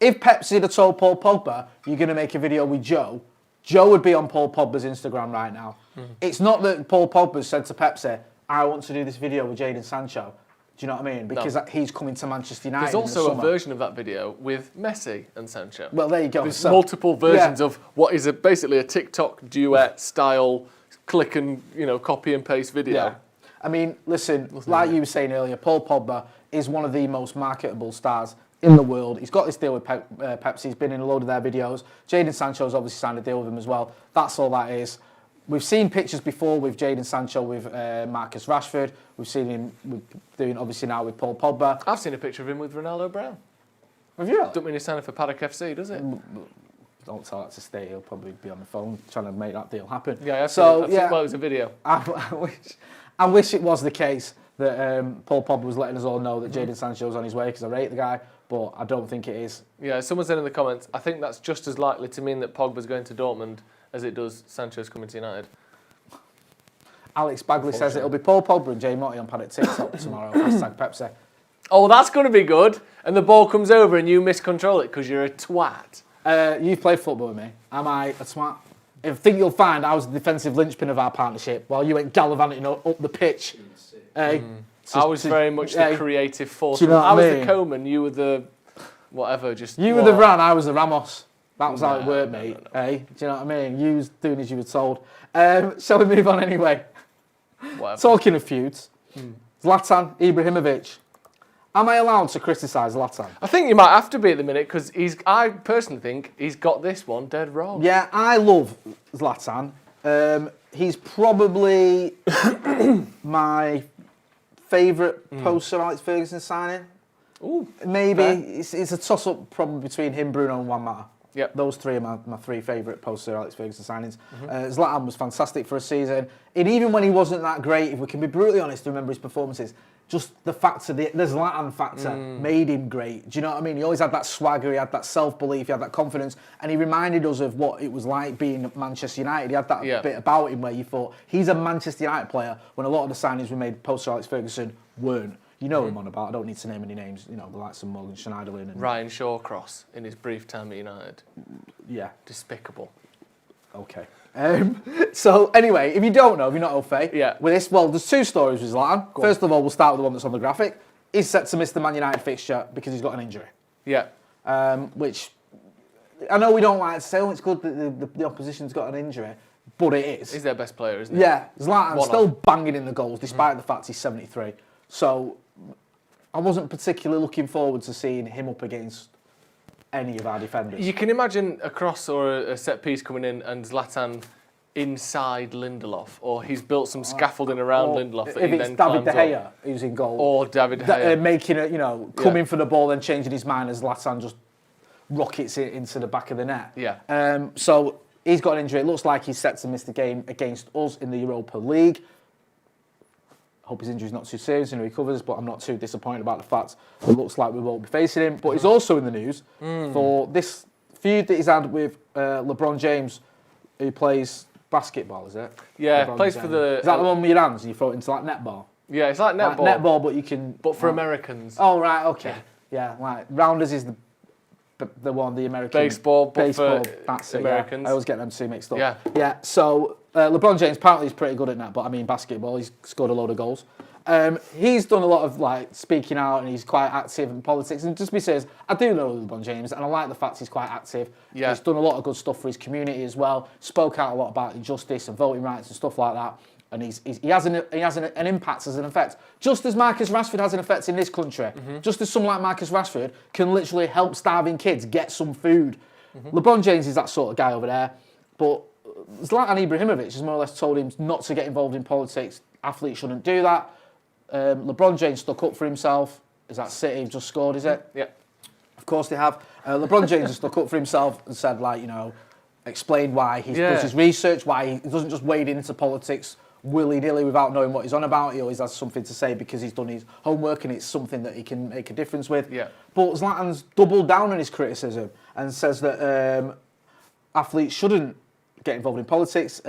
If Pepsi had told Paul Pogba, you're going to make a video with Joe would be on Paul Pogba's Instagram right now. It's not that Paul Pogba said to Pepsi, I want to do this video with Jadon Sancho. Do you know what I mean? Because he's coming to Manchester United.
There's also a version of that video with Messi and Sancho.
Well, there you go.
There's multiple versions of what is basically a TikTok duet style click and copy and paste video.
Yeah. I mean, listen, like you were saying earlier, Paul Pogba is one of the most marketable stars in the world. He's got this deal with Pepsi. He's been in a load of their videos. Jadon Sancho's obviously signed a deal with him as well. That's all that is. We've seen pictures before with Jadon Sancho with Marcus Rashford. We've seen him doing obviously now with Paul Pogba.
I've seen a picture of him with Ronaldo Brown.
Have you?
Don't mean he's signing for Paddock FC, does it?
Don't tell that to stay. He'll probably be on the phone trying to make that deal happen.
Yeah, I've seen it. Well, it was a video.
I wish it was the case that Paul Pogba was letting us all know that Jadon Sancho was on his way, because I rate the guy, but I don't think it is.
Yeah, someone said in the comments, I think that's just as likely to mean that Pogba's going to Dortmund as it does Sancho's coming to United.
Alex Bagley says it'll be Paul Pogba and Jay Motti on Paddock TikTok tomorrow. #Pepsi.
Oh, that's going to be good. And the ball comes over and you miscontrol it because you're a twat.
You've played football with me. Am I a twat? I think you'll find I was the defensive linchpin of our partnership while you went gallivanting up the pitch.
I was very much the creative force.
You know
I was the Coman, you were the whatever.
You were the Varane, I was the Ramos. That was how it worked, mate. Hey, do you know what I mean? You was doing as you were told. Shall we move on anyway?
Whatever.
Talking of feuds, Zlatan Ibrahimovic. Am I allowed to criticise Zlatan?
I think you might have to be at the minute because I personally think he's got this one dead wrong.
Yeah, I love Zlatan. He's probably my favourite post-Sir Alex Ferguson signing.
Ooh,
maybe
fair.
it's a toss-up probably between him, Bruno, and Juan Mata.
Yep.
Those three are my three favourite post-Sir Alex Ferguson signings. Zlatan was fantastic for a season, and even when he wasn't that great, if we can be brutally honest to remember his performances, just the fact of the Zlatan factor made him great. Do you know what I mean? He always had that swagger, he had that self-belief, he had that confidence, and he reminded us of what it was like being at Manchester United. He had that bit about him where you thought, he's a Manchester United player, when a lot of the signings we made post-Sir Alex Ferguson weren't. You know him on about. I don't need to name any names. You know, the likes of Morgan Schneiderlin and
Ryan Shawcross in his brief time at United.
Yeah.
Despicable.
Okay. So anyway, if you don't know, if you're not au fait
Yeah.
with this, well, there's two stories with Zlatan. First of all, we'll start with the one that's on the graphic. He's set to miss the Man United fixture because he's got an injury.
Yeah.
Which I know we don't like to say, oh, it's good that the opposition's got an injury, but it is.
He's their best player, isn't he?
Yeah, Zlatan's
One
still
off.
banging in the goals despite the fact he's 73. So I wasn't particularly looking forward to seeing him up against any of our defenders.
You can imagine a cross or a set piece coming in and Zlatan inside Lindelof, or he's built some scaffolding around Lindelof that
if
he
it's
then
David De
climbs
Gea who's in goal,
Or David De Gea.
making it, coming for the ball and changing his mind as Zlatan just rockets it into the back of the net.
Yeah.
So he's got an injury. It looks like he's set to miss the game against us in the Europa League. I hope his injury's not too serious and he recovers, but I'm not too disappointed about the fact it looks like we won't be facing him. But he's also in the news for this feud that he's had with LeBron James, who plays basketball, is it?
Yeah,
LeBron
plays
James.
for the...
Is that the one with your hands and you throw it into like netball?
Yeah, it's like netball.
Like netball, but you can...
But for Americans.
Oh, right, okay. Yeah, like rounders is the one, the American...
Baseball, but
baseball,
for
that's it,
Americans.
Yeah. I always get them two mixed up.
Yeah.
Yeah, so LeBron James apparently is pretty good at that, but I mean basketball, he's scored a load of goals. He's done a lot of like speaking out and he's quite active in politics. And just be serious, I do know LeBron James and I like the fact he's quite active.
Yeah.
He's done a lot of good stuff for his community as well. Spoke out a lot about justice and voting rights and stuff like that. And he has an impact as an effect. Just as Marcus Rashford has an effect in this country. Just as someone like Marcus Rashford can literally help starving kids get some food. LeBron James is that sort of guy over there. But Zlatan Ibrahimovic has more or less told him not to get involved in politics. Athletes shouldn't do that. LeBron James stuck up for himself. Is that City just scored, is it?
Yeah.
Of course they have. LeBron James has stuck up for himself and said, explained why he does his research, why he doesn't just wade into politics willy-nilly without knowing what he's on about. He always has something to say because he's done his homework and it's something that he can make a difference with.
Yeah.
But Zlatan's doubled down on his criticism and says that athletes shouldn't get involved in politics.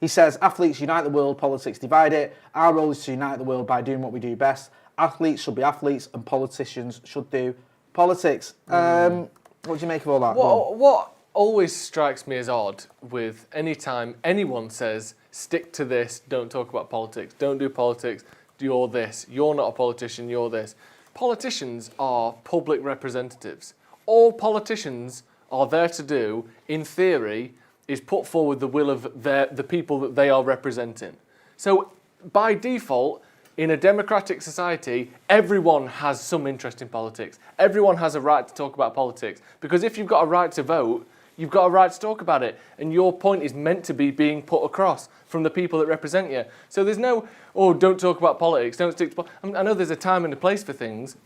He says, athletes unite the world, politics divide it. Our role is to unite the world by doing what we do best. Athletes should be athletes and politicians should do politics. What do you make of all that?
What always strikes me as odd with any time anyone says, stick to this, don't talk about politics, don't do politics, you're this, you're not a politician, you're this. Politicians are public representatives. All politicians are there to do, in theory, is put forward the will of the people that they are representing. So by default, in a democratic society, everyone has some interest in politics. Everyone has a right to talk about politics. Because if you've got a right to vote, you've got a right to talk about it. And your point is meant to be being put across from the people that represent you. So there's no, don't talk about politics, don't stick to politics. I know there's a time and a place for things,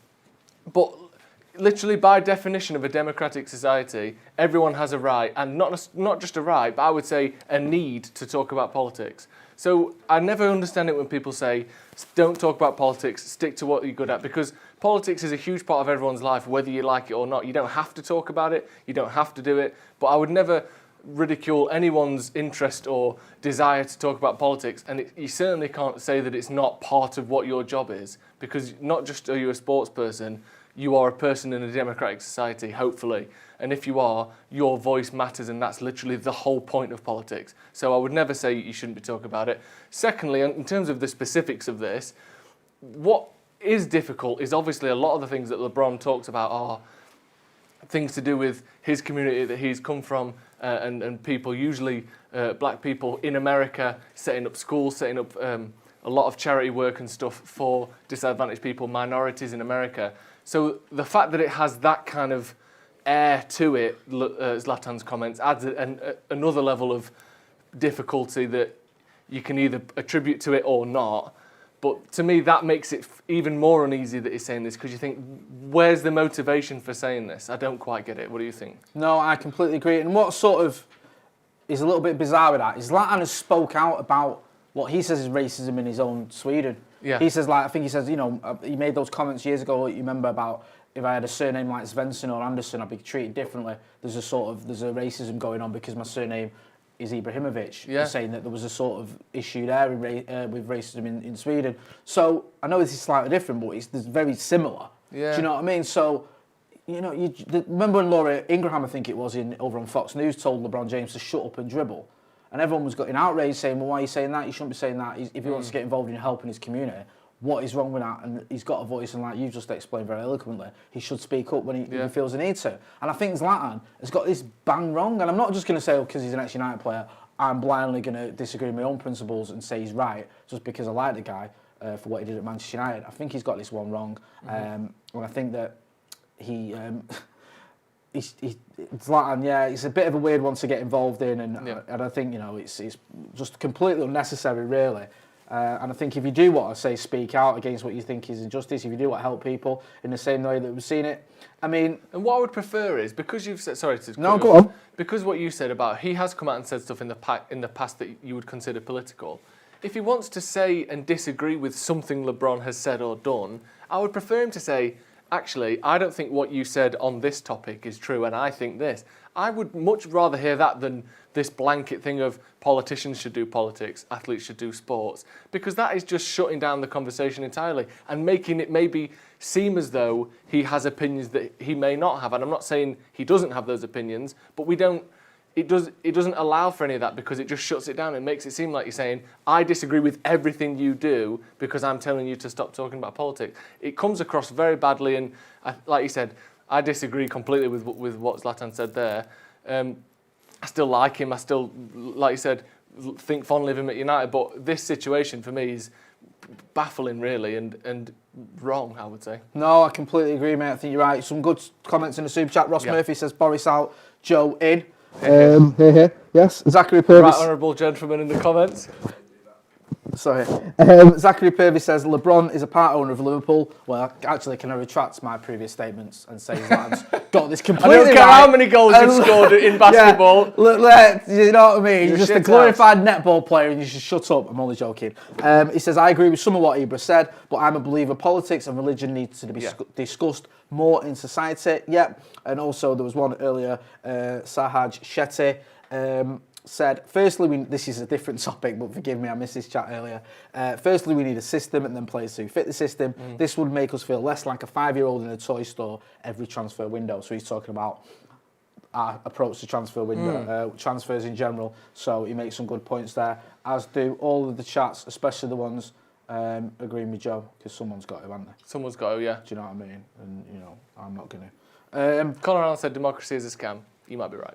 but literally by definition of a democratic society, everyone has a right, and not just a right, but I would say a need to talk about politics. So I never understand it when people say, don't talk about politics, stick to what you're good at, because politics is a huge part of everyone's life, whether you like it or not. You don't have to talk about it, you don't have to do it, but I would never ridicule anyone's interest or desire to talk about politics, and you certainly can't say that it's not part of what your job is, because not just are you a sports person, you are a person in a democratic society, hopefully. And if you are, your voice matters, and that's literally the whole point of politics. So I would never say you shouldn't be talking about it. Secondly, in terms of the specifics of this, what is difficult is obviously a lot of the things that LeBron talks about are things to do with his community that he's come from, and people, usually black people in America, setting up schools, setting up a lot of charity work and stuff for disadvantaged people, minorities in America. So the fact that it has that kind of air to it, Zlatan's comments, adds another level of difficulty that you can either attribute to it or not. But to me, that makes it even more uneasy that he's saying this, because you think, where's the motivation for saying this? I don't quite get it. What do you think?
No, I completely agree. And what sort of is a little bit bizarre with that is Zlatan has spoke out about what he says is racism in his own Sweden.
Yeah.
He says, I think he says, he made those comments years ago, you remember, about if I had a surname like Svensson or Anderson, I'd be treated differently. There's a racism going on because my surname is Ibrahimovic, saying that there was a sort of issue there with racism in Sweden. So I know this is slightly different, but it's very similar.
Yeah.
Do you know what I mean? So, remember when Laura Ingraham, I think it was, over on Fox News, told LeBron James to shut up and dribble? And everyone was getting outraged, saying, well, why are you saying that? You shouldn't be saying that. If he wants to get involved in helping his community, what is wrong with that? And he's got a voice, and like you just explained very eloquently, he should speak up when he feels the need to. And I think Zlatan has got this bang wrong. And I'm not just going to say, because he's an ex-United player, I'm blindly going to disagree with my own principles and say he's right just because I like the guy for what he did at Manchester United. I think he's got this one wrong. And I think that Zlatan, it's a bit of a weird one to get involved in, and I think it's just completely unnecessary, really. And I think if you do want to speak out against what you think is injustice, if you do want to help people in the same way that we've seen it, I mean. And
what I would prefer is, because you've said,
go on.
Because what you said about he has come out and said stuff in the past that you would consider political. If he wants to say and disagree with something LeBron has said or done, I would prefer him to say, actually, I don't think what you said on this topic is true, and I think this. I would much rather hear that than this blanket thing of politicians should do politics, athletes should do sports, because that is just shutting down the conversation entirely and making it maybe seem as though he has opinions that he may not have. And I'm not saying he doesn't have those opinions, but it doesn't allow for any of that, because it just shuts it down and makes it seem like you're saying, I disagree with everything you do because I'm telling you to stop talking about politics. It comes across very badly, and like you said, I disagree completely with what Zlatan said there. I still like him. I still, like you said, think fondly of him at United. But this situation for me is baffling, really, and wrong, I would say.
No, I completely agree, mate. I think you're right. Some good comments in the super chat. Ross Murphy says, Boris out, Joe in. Yes. Zachary Purvis.
Right, honourable gentleman in the comments.
Sorry. Zachary Purvis says, LeBron is a part owner of Liverpool. Well, actually, can I retract my previous statements and say Zlatan's got this completely
I don't care how many goals you've scored in basketball.
You know what I mean? You're just a glorified netball player and you should shut up. I'm only joking. He says, I agree with some of what Ibra said, but I'm a believer politics and religion needs to be discussed more in society. Yep. And also, there was one earlier, Sahaj Shetty, said, firstly, this is a different topic, but forgive me, I missed this chat earlier. Firstly, we need a system and then players who fit the system. This would make us feel less like a 5-year-old in a toy store every transfer window. So he's talking about our approach to transfer window, transfers in general. So he makes some good points there, as do all of the chats, especially the ones agreeing with Joe, because someone's got to, haven't they?
Someone's got to, yeah.
Do you know what I mean? And, I'm not going to.
Conor Allen said democracy is a scam. You might be right.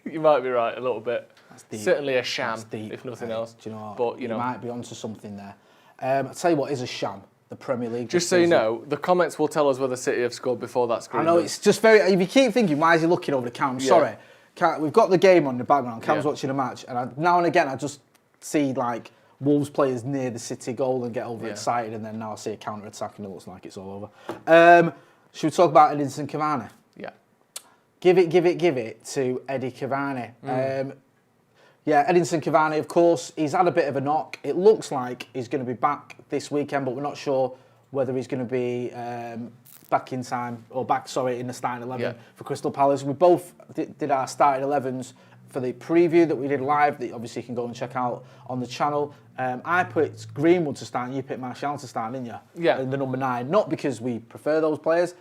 You might be right a little bit. That's deep. Certainly a sham, deep, if nothing else.
Do you know what?
But,
you might be onto something there. I'll tell you what is a sham. The Premier League.
Just so you know, the comments will tell us whether City have scored before that screen.
I know, it's just very... If you keep thinking, why is he looking over the camera? I'm sorry. We've got the game on in the background. Cam's watching a match. And now and again, I just see, Wolves players near the City goal and get overexcited. And then now I see a counter-attack and it looks like it's all over. Should we talk about Edinson Cavani?
Yeah.
Give it to Eddie Cavani. Edinson Cavani, of course, he's had a bit of a knock. It looks like he's going to be back this weekend, but we're not sure whether he's going to be back in time, or in the starting 11 for Crystal Palace. We both did our starting 11s for the preview that we did live, that obviously you can go and check out on the channel. I put Greenwood to start, and you picked Martial to start, didn't you?
Yeah.
In the number 9, not because we prefer those players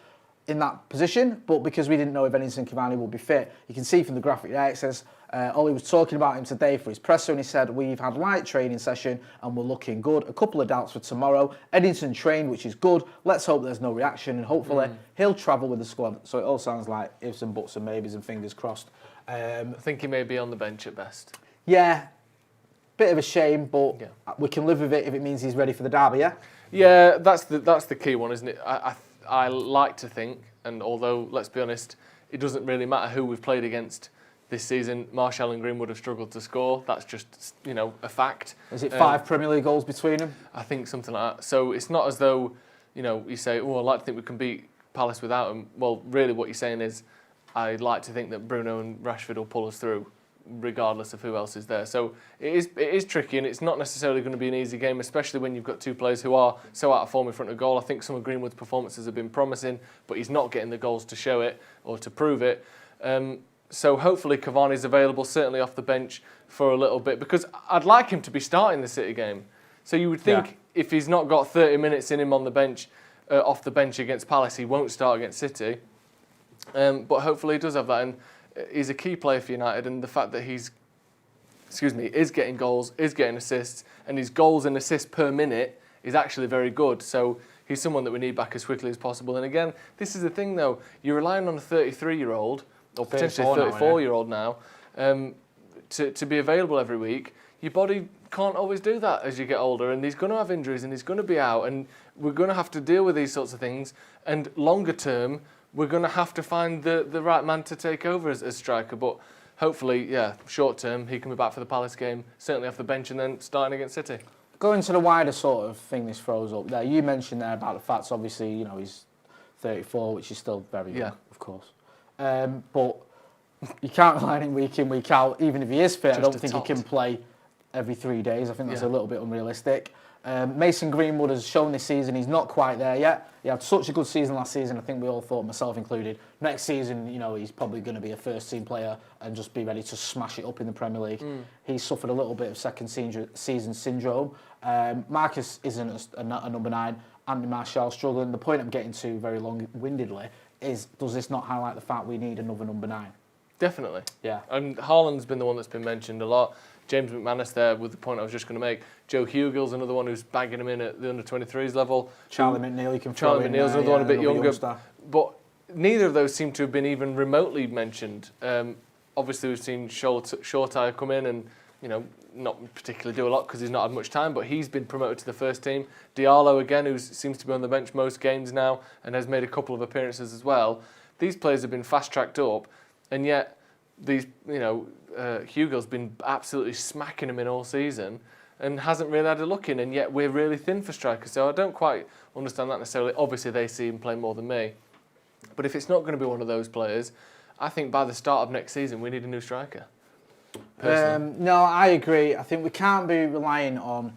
in that position, but because we didn't know if Edinson Cavani would be fit. You can see from the graphic there, it says Ollie was talking about him today for his presser, and he said, we've had light training session and we're looking good. A couple of doubts for tomorrow. Eddington trained, which is good. Let's hope there's no reaction, and hopefully he'll travel with the squad. So it all sounds like ifs and buts and maybes and fingers crossed.
I think he may be on the bench at best.
Yeah, bit of a shame, but we can live with it if it means he's ready for the derby, yeah?
Yeah, that's the key one, isn't it? I like to think, and although, let's be honest, it doesn't really matter who we've played against this season, Martial and Greenwood have struggled to score. That's just, a fact.
Is it 5 Premier League goals between them?
I think something like that. So it's not as though, you say, oh, I'd like to think we can beat Palace without him. Well, really what you're saying is, I'd like to think that Bruno and Rashford will pull us through, regardless of who else is there. So it is tricky, and it's not necessarily going to be an easy game, especially when you've got two players who are so out of form in front of goal. I think some of Greenwood's performances have been promising, but he's not getting the goals to show it or to prove it. So hopefully Cavani's available, certainly off the bench for a little bit, because I'd like him to be starting the City game. So you would think if he's not got 30 minutes in him on the bench, off the bench against Palace, he won't start against City. But hopefully he does have that, and he's a key player for United, and the fact that is getting goals, is getting assists, and his goals and assists per minute is actually very good. So he's someone that we need back as quickly as possible. And again, this is the thing though, you're relying on a 33-year-old, or potentially a 34-year-old now, to be available every week. Your body can't always do that as you get older, and he's going to have injuries, and he's going to be out, and we're going to have to deal with these sorts of things. And longer term, we're going to have to find the right man to take over as striker. But hopefully, short term, he can be back for the Palace game, certainly off the bench, and then starting against City.
Going to the wider sort of thing this throws up there, you mentioned there about the facts, obviously, he's 34, which is still very young, of course. But you can't rely on him week in, week out. Even if he is fit, I don't think he can play every 3 days. I think that's a little bit unrealistic. Mason Greenwood has shown this season he's not quite there yet. He had such a good season last season, I think we all thought, myself included. Next season, he's probably going to be a first-team player and just be ready to smash it up in the Premier League. He's suffered a little bit of second-season syndrome. Marcus isn't a number 9. Anthony Martial struggling. The point I'm getting to very long-windedly is, does this not highlight the fact we need another number 9?
Definitely.
Yeah.
And Haaland's been the one that's been mentioned a lot. James McManus there with the point I was just going to make. Joe Hugill's another one who's bagging him in at the under-23s level.
Charlie McNeil, you can throw
Charlie
in
McNeil's another one a bit younger.
Youngster.
But neither of those seem to have been even remotely mentioned. Obviously, we've seen Shortire come in and, not particularly do a lot because he's not had much time, but he's been promoted to the first team. Diallo, again, who seems to be on the bench most games now and has made a couple of appearances as well. These players have been fast-tracked up, and yet these, Hugo's been absolutely smacking him in all season and hasn't really had a look in, and yet we're really thin for strikers. So I don't quite understand that necessarily. Obviously, they see him play more than me. But if it's not going to be one of those players, I think by the start of next season, we need a new striker.
No, I agree. I think we can't be relying on,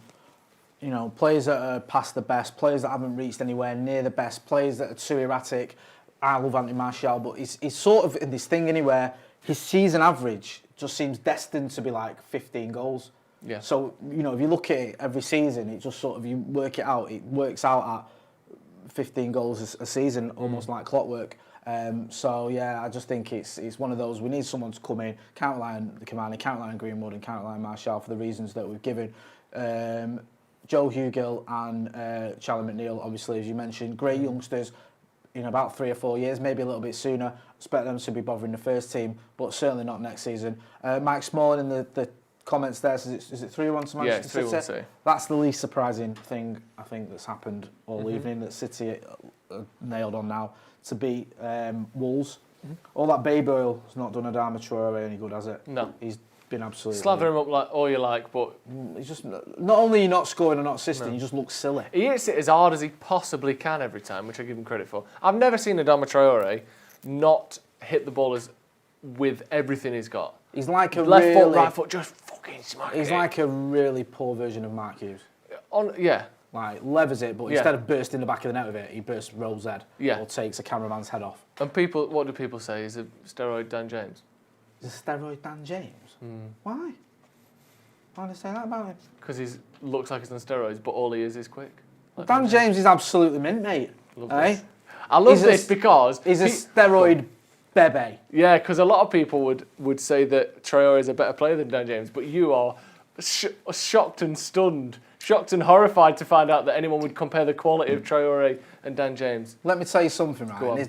players that are past the best, players that haven't reached anywhere near the best, players that are too erratic. I love Anthony Martial, but he's sort of in this thing anywhere. His season average just seems destined to be like 15 goals.
Yeah.
So, if you look at it every season, it just sort of, you work it out, it works out at 15 goals a season, almost like clockwork. I just think it's one of those, we need someone to come in, can't rely on the Cavani, can't rely on Greenwood, and can't rely on Martial for the reasons that we've given. Joe Hugill and Charlie McNeil, obviously, as you mentioned, great youngsters. In about 3 or 4 years, maybe a little bit sooner. Expect them to be bothering the first team, but certainly not next season. Mike Smalling in the comments there says, is it 3-1 to Manchester City?
3-1 City.
That's the least surprising thing, I think, that's happened all evening, that City are nailed on now to beat Wolves. All that baby oil has not done Adama Traore any good, has it?
No.
He's been absolutely...
Slather him up like all you like, but...
He's just... Not only are you not scoring and not assisting, he just looks silly.
He hits it as hard as he possibly can every time, which I give him credit for. I've never seen Adama Traore not hit the ball with everything he's got.
He's like a
left foot, right foot, just fucking smack it.
He's like a really poor version of Mark Hughes.
Yeah.
Like, levers it, but instead of bursting the back of the net with it, he bursts Roll's head.
Yeah.
Or takes a cameraman's head off.
And what do people say? He's a steroid Dan James.
He's a steroid Dan James? Why? Why do they say that about him?
Because he looks like he's on steroids, but all he is quick.
Like Dan James is absolutely mint, mate.
Love this. I love this because...
He's a steroid Bebe.
Yeah, because a lot of people would say that Traore is a better player than Dan James, but you are shocked and stunned, shocked and horrified to find out that anyone would compare the quality of Traore and Dan James.
Let me tell you something, right?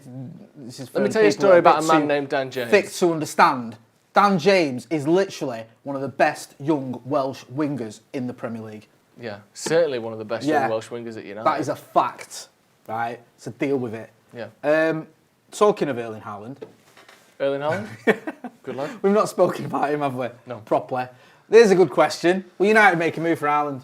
Let me tell you a story about a man named Dan James.
Thick to understand. Dan James is literally one of the best young Welsh wingers in the Premier League.
Yeah, certainly one of the best young Welsh wingers at United.
That is a fact, right? So deal with it.
Yeah.
Talking of Erling Haaland.
Erling Haaland? Good lad.
We've not spoken about him, have we?
No.
Properly. There's a good question. Will United make a move for Haaland?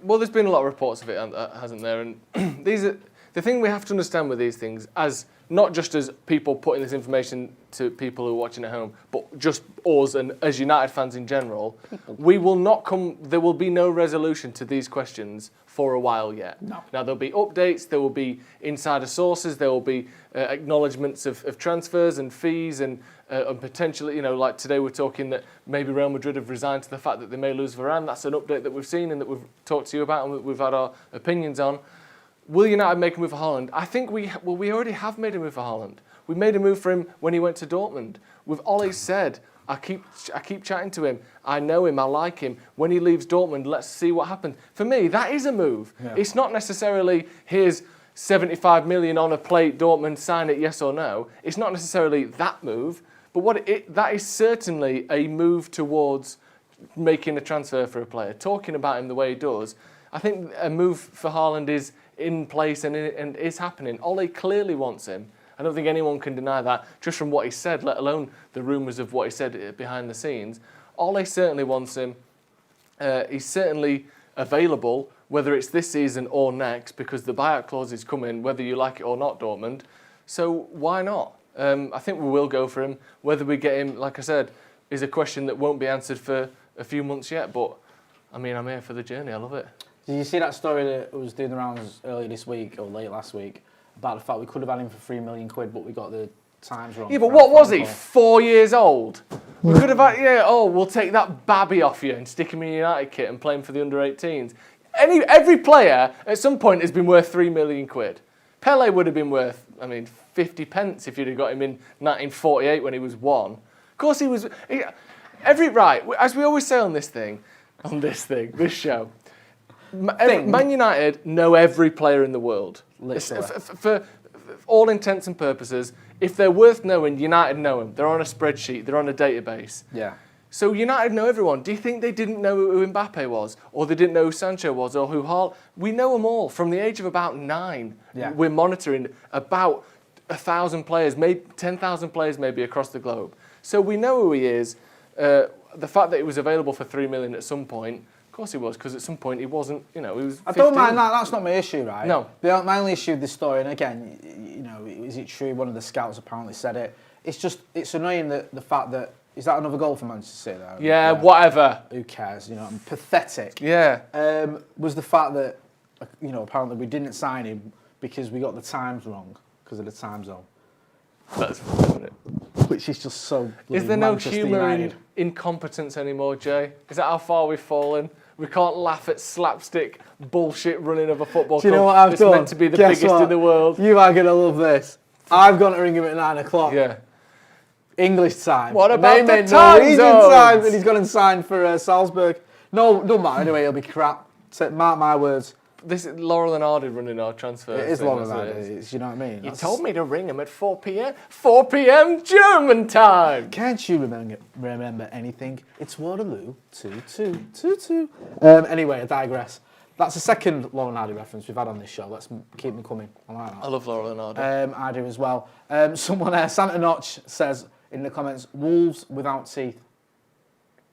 Well, there's been a lot of reports of it, hasn't there? And these are the thing we have to understand with these things, as not just as people putting this information to people who are watching at home, but just us and as United fans in general. We will not come. There will be no resolution to these questions for a while yet.
No.
Now there'll be updates. There will be insider sources. There will be acknowledgements of transfers and fees and potentially, like today we're talking that maybe Real Madrid have resigned to the fact that they may lose Varane. That's an update that we've seen and that we've talked to you about and we've had our opinions on. Will United make a move for Haaland? I think we already have made a move for Haaland. We made a move for him when he went to Dortmund. We've always said, I keep chatting to him. I know him. I like him. When he leaves Dortmund, let's see what happens. For me, that is a move. Yeah. It's not necessarily here's 75 million on a plate, Dortmund, sign it, yes or no. It's not necessarily that move, but that is certainly a move towards making a transfer for a player, talking about him the way he does. I think a move for Haaland is in place and is happening. Ole clearly wants him. I don't think anyone can deny that, just from what he said, let alone the rumours of what he said behind the scenes. Ole certainly wants him. He's certainly available, whether it's this season or next, because the buyout clause is coming, whether you like it or not, Dortmund. So why not? I think we will go for him. Whether we get him, like I said, is a question that won't be answered for a few months yet. But, I mean, I'm here for the journey. I love it.
Did you see that story that was doing the rounds earlier this week or late last week about the fact we could have had him for £3 million, but we got the times wrong?
Yeah, but what was he? 4 years old? We could have had, we'll take that babby off you and stick him in a United kit and play him for the under-18s. Every player at some point has been worth £3 million. Pele would have been worth, 50 pence if you'd have got him in 1948 when he was 1. Of course he was. Right, as we always say on this show, Man United know every player in the world. For all intents and purposes, if they're worth knowing, United know them. They're on a spreadsheet. They're on a database.
Yeah.
So United know everyone. Do you think they didn't know who Mbappe was? Or they didn't know who Sancho was? Or who Haaland? We know them all. From the age of about 9, we're monitoring about 1,000 players, maybe 10,000 players maybe across the globe. So we know who he is. The fact that he was available for $3 million at some point, of course he was, because at some point he wasn't, he was 15.
I don't mind that, that's not my issue, right?
No.
My only issue with this story, and again, is it true? One of the scouts apparently said it. It's annoying that the fact that, is that another goal for Manchester City though?
Yeah, whatever.
Who cares, pathetic.
Yeah.
Was the fact that, apparently we didn't sign him because we got the times wrong, because of the time zone.
That's funny, isn't it?
Which is just so
Is there no
Manchester
humour
United.
in incompetence anymore, Jay? Is that how far we've fallen? We can't laugh at slapstick bullshit running of a football club.
Do you know what I've done?
Meant to be the biggest in the world.
You are going to love this. I've gone to ring him at 9 o'clock.
Yeah.
English time.
What about
the
time
Norwegian
zones?
time? And he's gone and signed for Salzburg. No, don't matter. Anyway, he'll be crap. Mark my words.
This is Laurel and Hardy running our transfer.
It is Laurel and Hardy. You know what I mean?
You told me to ring him at 4 p.m. 4 p.m. German time.
Can't you remember anything? It's Waterloo 2-2. Anyway, I digress. That's the second Laurel and Hardy reference we've had on this show. Let's keep them coming. I like that.
I love Laurel and Hardy.
I do as well. Someone, Santa Notch, says in the comments, wolves without teeth.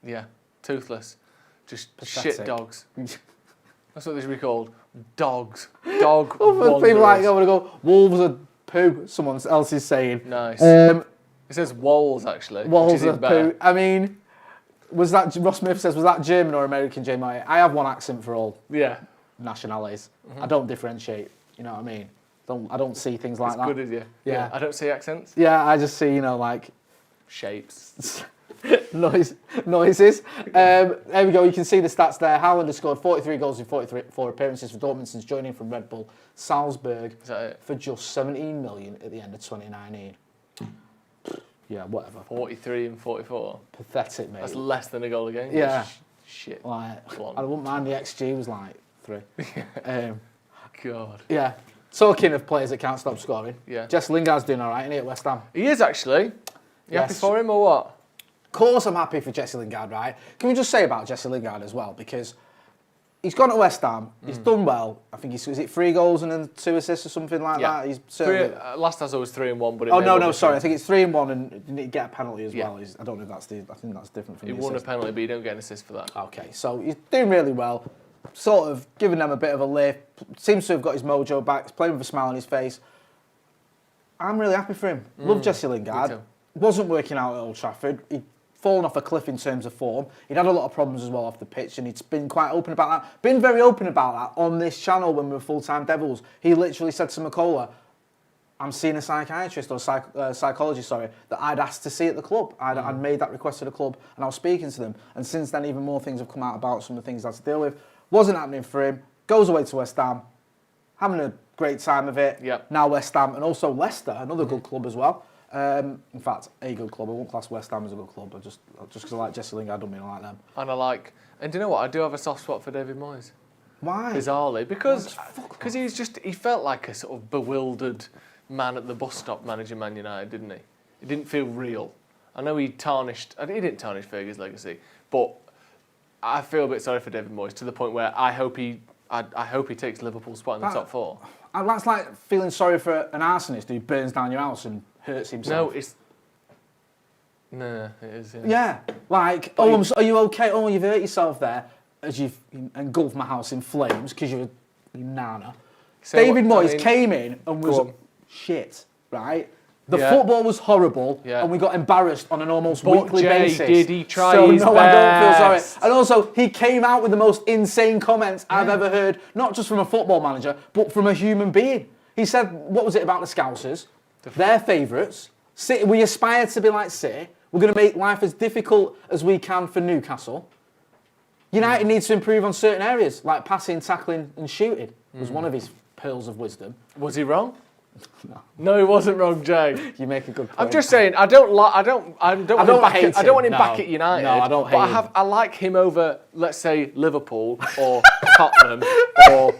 Yeah, toothless. Just
Pathetic.
shit dogs. That's what they should be called. Dogs. Dog
People like to go, wolves are poo, someone else is saying.
Nice. It says wolves, actually.
Wolves are poo. Was that, Ross Smith says, was that German or American, J. Marty? I have one accent for all nationalities. I don't differentiate, you know what I mean? I don't see things like that.
Good as you. Yeah. I don't see accents.
Yeah, I just see,
shapes.
noises. There we go. You can see the stats there. Haaland has scored 43 goals in 44 appearances for Dortmund since joining from Red Bull Salzburg
Is that it?
for just 17 million at the end of 2019. Yeah, whatever.
43 and 44.
Pathetic, mate.
That's less than a goal a game.
Yeah.
Shit.
Like, I wouldn't mind the XG was like 3.
God.
Yeah. Talking of players that can't stop scoring.
Yeah.
Jesse Lingard's doing all right, isn't he, at West Ham?
He is actually. You happy for him or what?
Of course I'm happy for Jesse Lingard, right? Can we just say about Jesse Lingard as well? Because he's gone to West Ham, he's done well. I think is it 3 goals and then 2 assists or something like that? He's certainly...
last time I was 3 and 1, but...
Sorry, I think it's 3 and 1 and didn't he get a penalty as well? I don't know if that's I think that's different from
He won a penalty, but you don't get an assist for that.
Okay, so he's doing really well, sort of giving them a bit of a lift, seems to have got his mojo back, he's playing with a smile on his face. I'm really happy for him. Love Jesse Lingard. Wasn't working out at Old Trafford. He'd fallen off a cliff in terms of form. He'd had a lot of problems as well off the pitch, and he's been quite open about that. Been very open about that on this channel when we were full-time Devils. He literally said to McCullough, I'm seeing a psychiatrist or psychologist, that I'd asked to see at the club. I'd made that request to the club, and I was speaking to them. And since then, even more things have come out about some of the things I had to deal with. Wasn't happening for him. Goes away to West Ham, having a great time of it.
Yep.
Now West Ham, and also Leicester, another good club as well. In fact, a good club. I won't class West Ham as a good club. Just because I like Jesse Lingard, don't mean I like them.
And do you know what? I do have a soft spot for David Moyes.
Why?
Bizarrely, because he felt like a sort of bewildered man at the bus stop managing Man United, didn't he? It didn't feel real. I know he didn't tarnish Fergie's legacy, but I feel a bit sorry for David Moyes to the point where I hope he takes Liverpool's spot in the top 4.
That's like feeling sorry for an arsonist who burns down your house and hurts himself.
No, it is.
Yeah, like, are you okay? Oh, you've hurt yourself there as you've engulfed my house in flames because you're a nana. David Moyes came in and was shit, right? The football was horrible, and we got embarrassed on an almost weekly basis.
Did he try his best?
I don't feel sorry. And also, he came out with the most insane comments I've ever heard, not just from a football manager, but from a human being. He said, what was it about the Scousers? They're favourites. We aspire to be like City. We're going to make life as difficult as we can for Newcastle. United needs to improve on certain areas, like passing, tackling and shooting, was one of his pearls of wisdom.
Was he wrong? No, he wasn't wrong, Jay.
You make a good point.
I'm just saying, I don't want him back at United.
No, I don't hate him.
I like him over, let's say, Liverpool or Tottenham or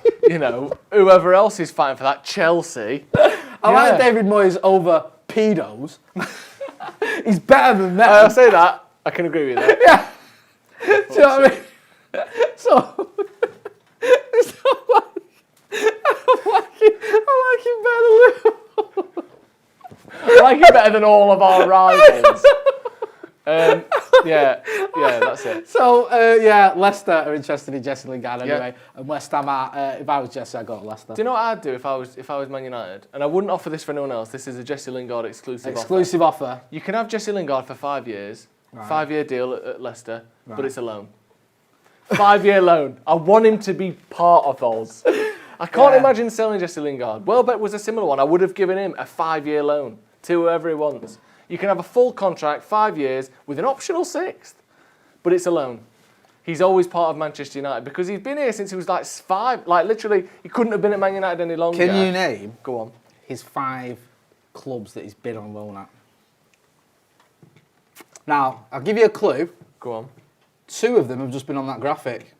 whoever else is fighting for that, Chelsea.
I like David Moyes over pedos. He's better than that.
I'll say that. I can agree with that.
Yeah. Do you know what I mean? So, it's not like I like him better than Liverpool.
I like him better than all of our rivals. Yeah, that's it.
So, Leicester are interested in Jesse Lingard anyway, and West Ham are. If I was Jesse, I'd go to Leicester.
Do you know what I'd do if I was Man United? And I wouldn't offer this for anyone else. This is a Jesse Lingard exclusive
offer.
You can have Jesse Lingard for 5 years, 5-year deal at Leicester, but it's a loan. 5-year loan. I want him to be part of those. I can't imagine selling Jesse Lingard. Welbeck was a similar one. I would have given him a 5-year loan to whoever he wants. You can have a full contract, 5 years, with an optional 6th, but it's a loan. He's always part of Manchester United because he's been here since he was like 5. Like literally, he couldn't have been at Man United any longer.
Can you name?
Go on.
His 5 clubs that he's been on loan at. Now, I'll give you a clue.
Go on.
2 of them have just been on that graphic.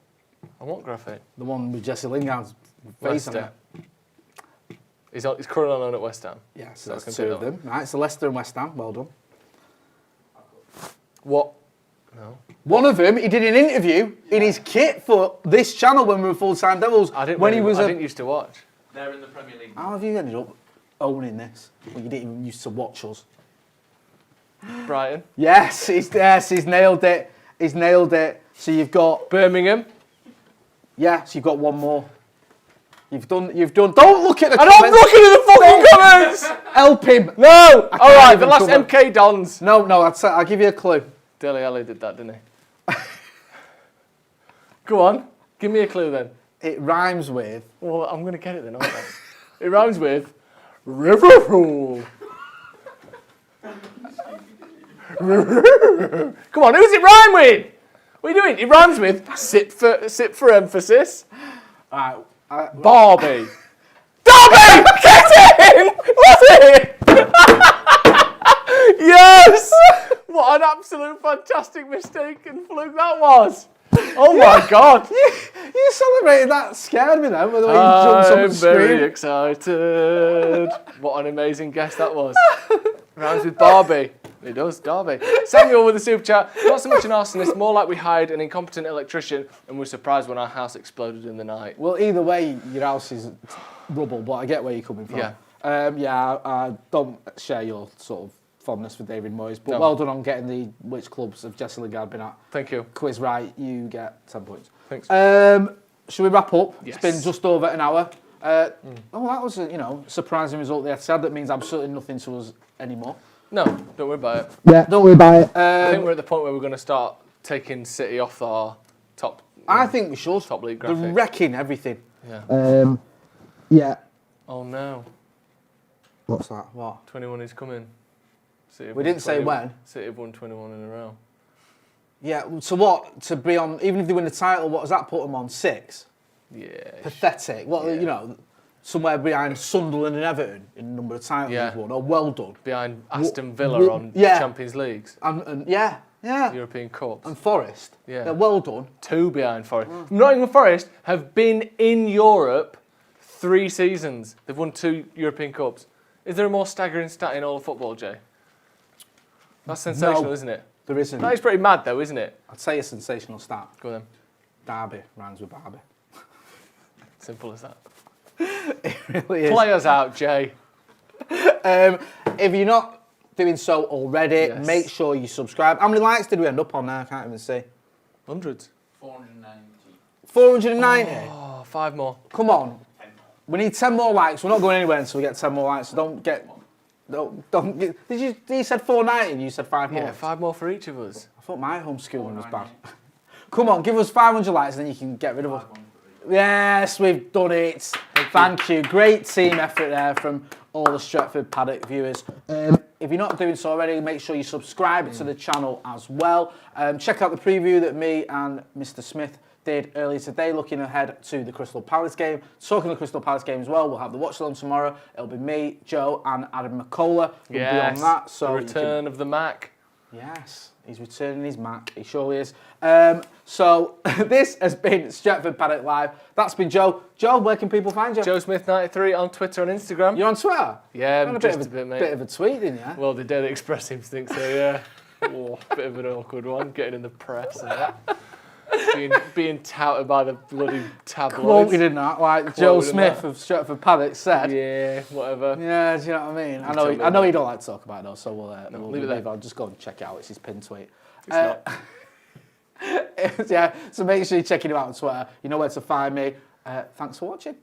On what graphic?
The one with Jesse Lingard's face on it.
He's currently on loan at West Ham.
Yeah, so that's 2 of them. Right, so Leicester and West Ham, well done.
What? No.
One of them, he did an interview in his kit for this channel when we were full-time Devils.
I didn't used to watch.
They're in the Premier League.
How have you ended up owning this when you didn't even used to watch us?
Brighton.
Yes, he's nailed it. He's nailed it. So you've got
Birmingham.
Yeah, so you've got one more. You've done. Don't look at the
I'm
comments.
not looking at the fucking comments!
Help him.
No! Alright, the last MK Dons.
No, I'll give you a clue.
Dele Alli did that, didn't he? Go on. Give me a clue then.
It rhymes with...
Well, I'm going to get it then, aren't I? It rhymes with... Liverpool. Come on, who's it rhyme with? What are you doing? It rhymes with sit for emphasis. Barbie. Derby! Get in! What's it? Yes! What an absolute fantastic mistake and fluke that was. Oh my God.
You celebrated that, scared me then, with the way you jumped up
I'm
and
very
screamed.
excited. What an amazing guess that was. Rhymes with Barbie. It does, Derby. Samuel with the super chat. Not so much an arsonist, more like we hired an incompetent electrician and were surprised when our house exploded in the night.
Well, either way, your house is rubble, but I get where you're coming from.
Yeah.
I don't share your sort of fondness for David Moyes, but
No.
well done on getting the which clubs have Jesse Lingard been at.
Thank you.
Quiz right, you get 10 points.
Thanks.
Should we wrap up?
Yes.
It's been just over an hour. Oh, that was a surprising result they had said. That means absolutely nothing to us anymore.
No, don't worry about it.
Yeah, don't worry about it.
I think we're at the point where we're going to start taking City off our top.
I think we should.
Top league
They're
graphic.
wrecking everything.
Yeah.
Yeah.
Oh no.
What's that? What?
21 is coming. City have
We
won
didn't say when.
City have won 21 in a row.
Yeah. So what? To be on, even if they win the title, what does that put them on? 6.
Yeah.
Pathetic. What
Yeah.
Somewhere behind Sunderland and Everton in the number of titles
Yeah.
they've won. Oh, well done.
Behind Aston Villa on
yeah.
Champions Leagues.
And yeah.
European Cups.
And Forest.
Yeah.
They're well done.
2 behind Forest. Nottingham Forest have been in Europe 3 seasons. They've won 2 European Cups. Is there a more staggering stat in all of football, Jay? That's sensational,
No.
isn't it?
There isn't.
That is pretty mad, though, isn't it?
I'd say a sensational stat.
Go on then.
Derby rhymes with Barbie.
Simple as that.
It really is.
Play us out, Jay.
If you're not doing so already,
Yes.
make sure you subscribe. How many likes did we end up on there? I can't even see.
Hundreds.
490.
490?
Oh, 5 more.
Come on. We need 10 more likes. We're not going anywhere until we get 10 more likes. So don't get... Don't get... You said 490 and you said 5 more?
Yeah, 5 more for each of us.
I thought my homeschooling was bad. Come on, give us 500 likes and then you can get rid of us. Yes, we've done it. Thank you. Great team effort there from all the Stretford Paddock viewers. If you're not doing so already, make sure you subscribe to the channel as well. Check out the preview that me and Mr. Smith did earlier today, looking ahead to the Crystal Palace game. Talking the Crystal Palace game as well, we'll have the watch along tomorrow. It'll be me, Joe, and Adam McCullough. We'll be on that. So
the return of the Mac.
Yes, he's returning his Mac. He surely is. So this has been Stretford Paddock Live. That's been Joe. Joe, where can people find you?
Joe Smith 93 on Twitter and Instagram.
You're on Twitter?
Yeah,
You had
just a bit, mate.
Bit of a tweet, didn't you?
Well, the Daily Express seems to think so, yeah. Oh, bit of an awkward one, getting in the press and that. Being touted by the bloody tabloids.
Quoted in that, like Joe
Quoted in
Smith
that.
of Stretford Paddock said.
Yeah, whatever.
Yeah, do you know what I mean?
tell me
I know
that.
you don't like to talk about it though, so we'll
leave it there.
I'll just go and check it out. It's his pin tweet.
It's not.
Yeah, so make sure you're checking him out on Twitter. You know where to find me. Thanks for watching.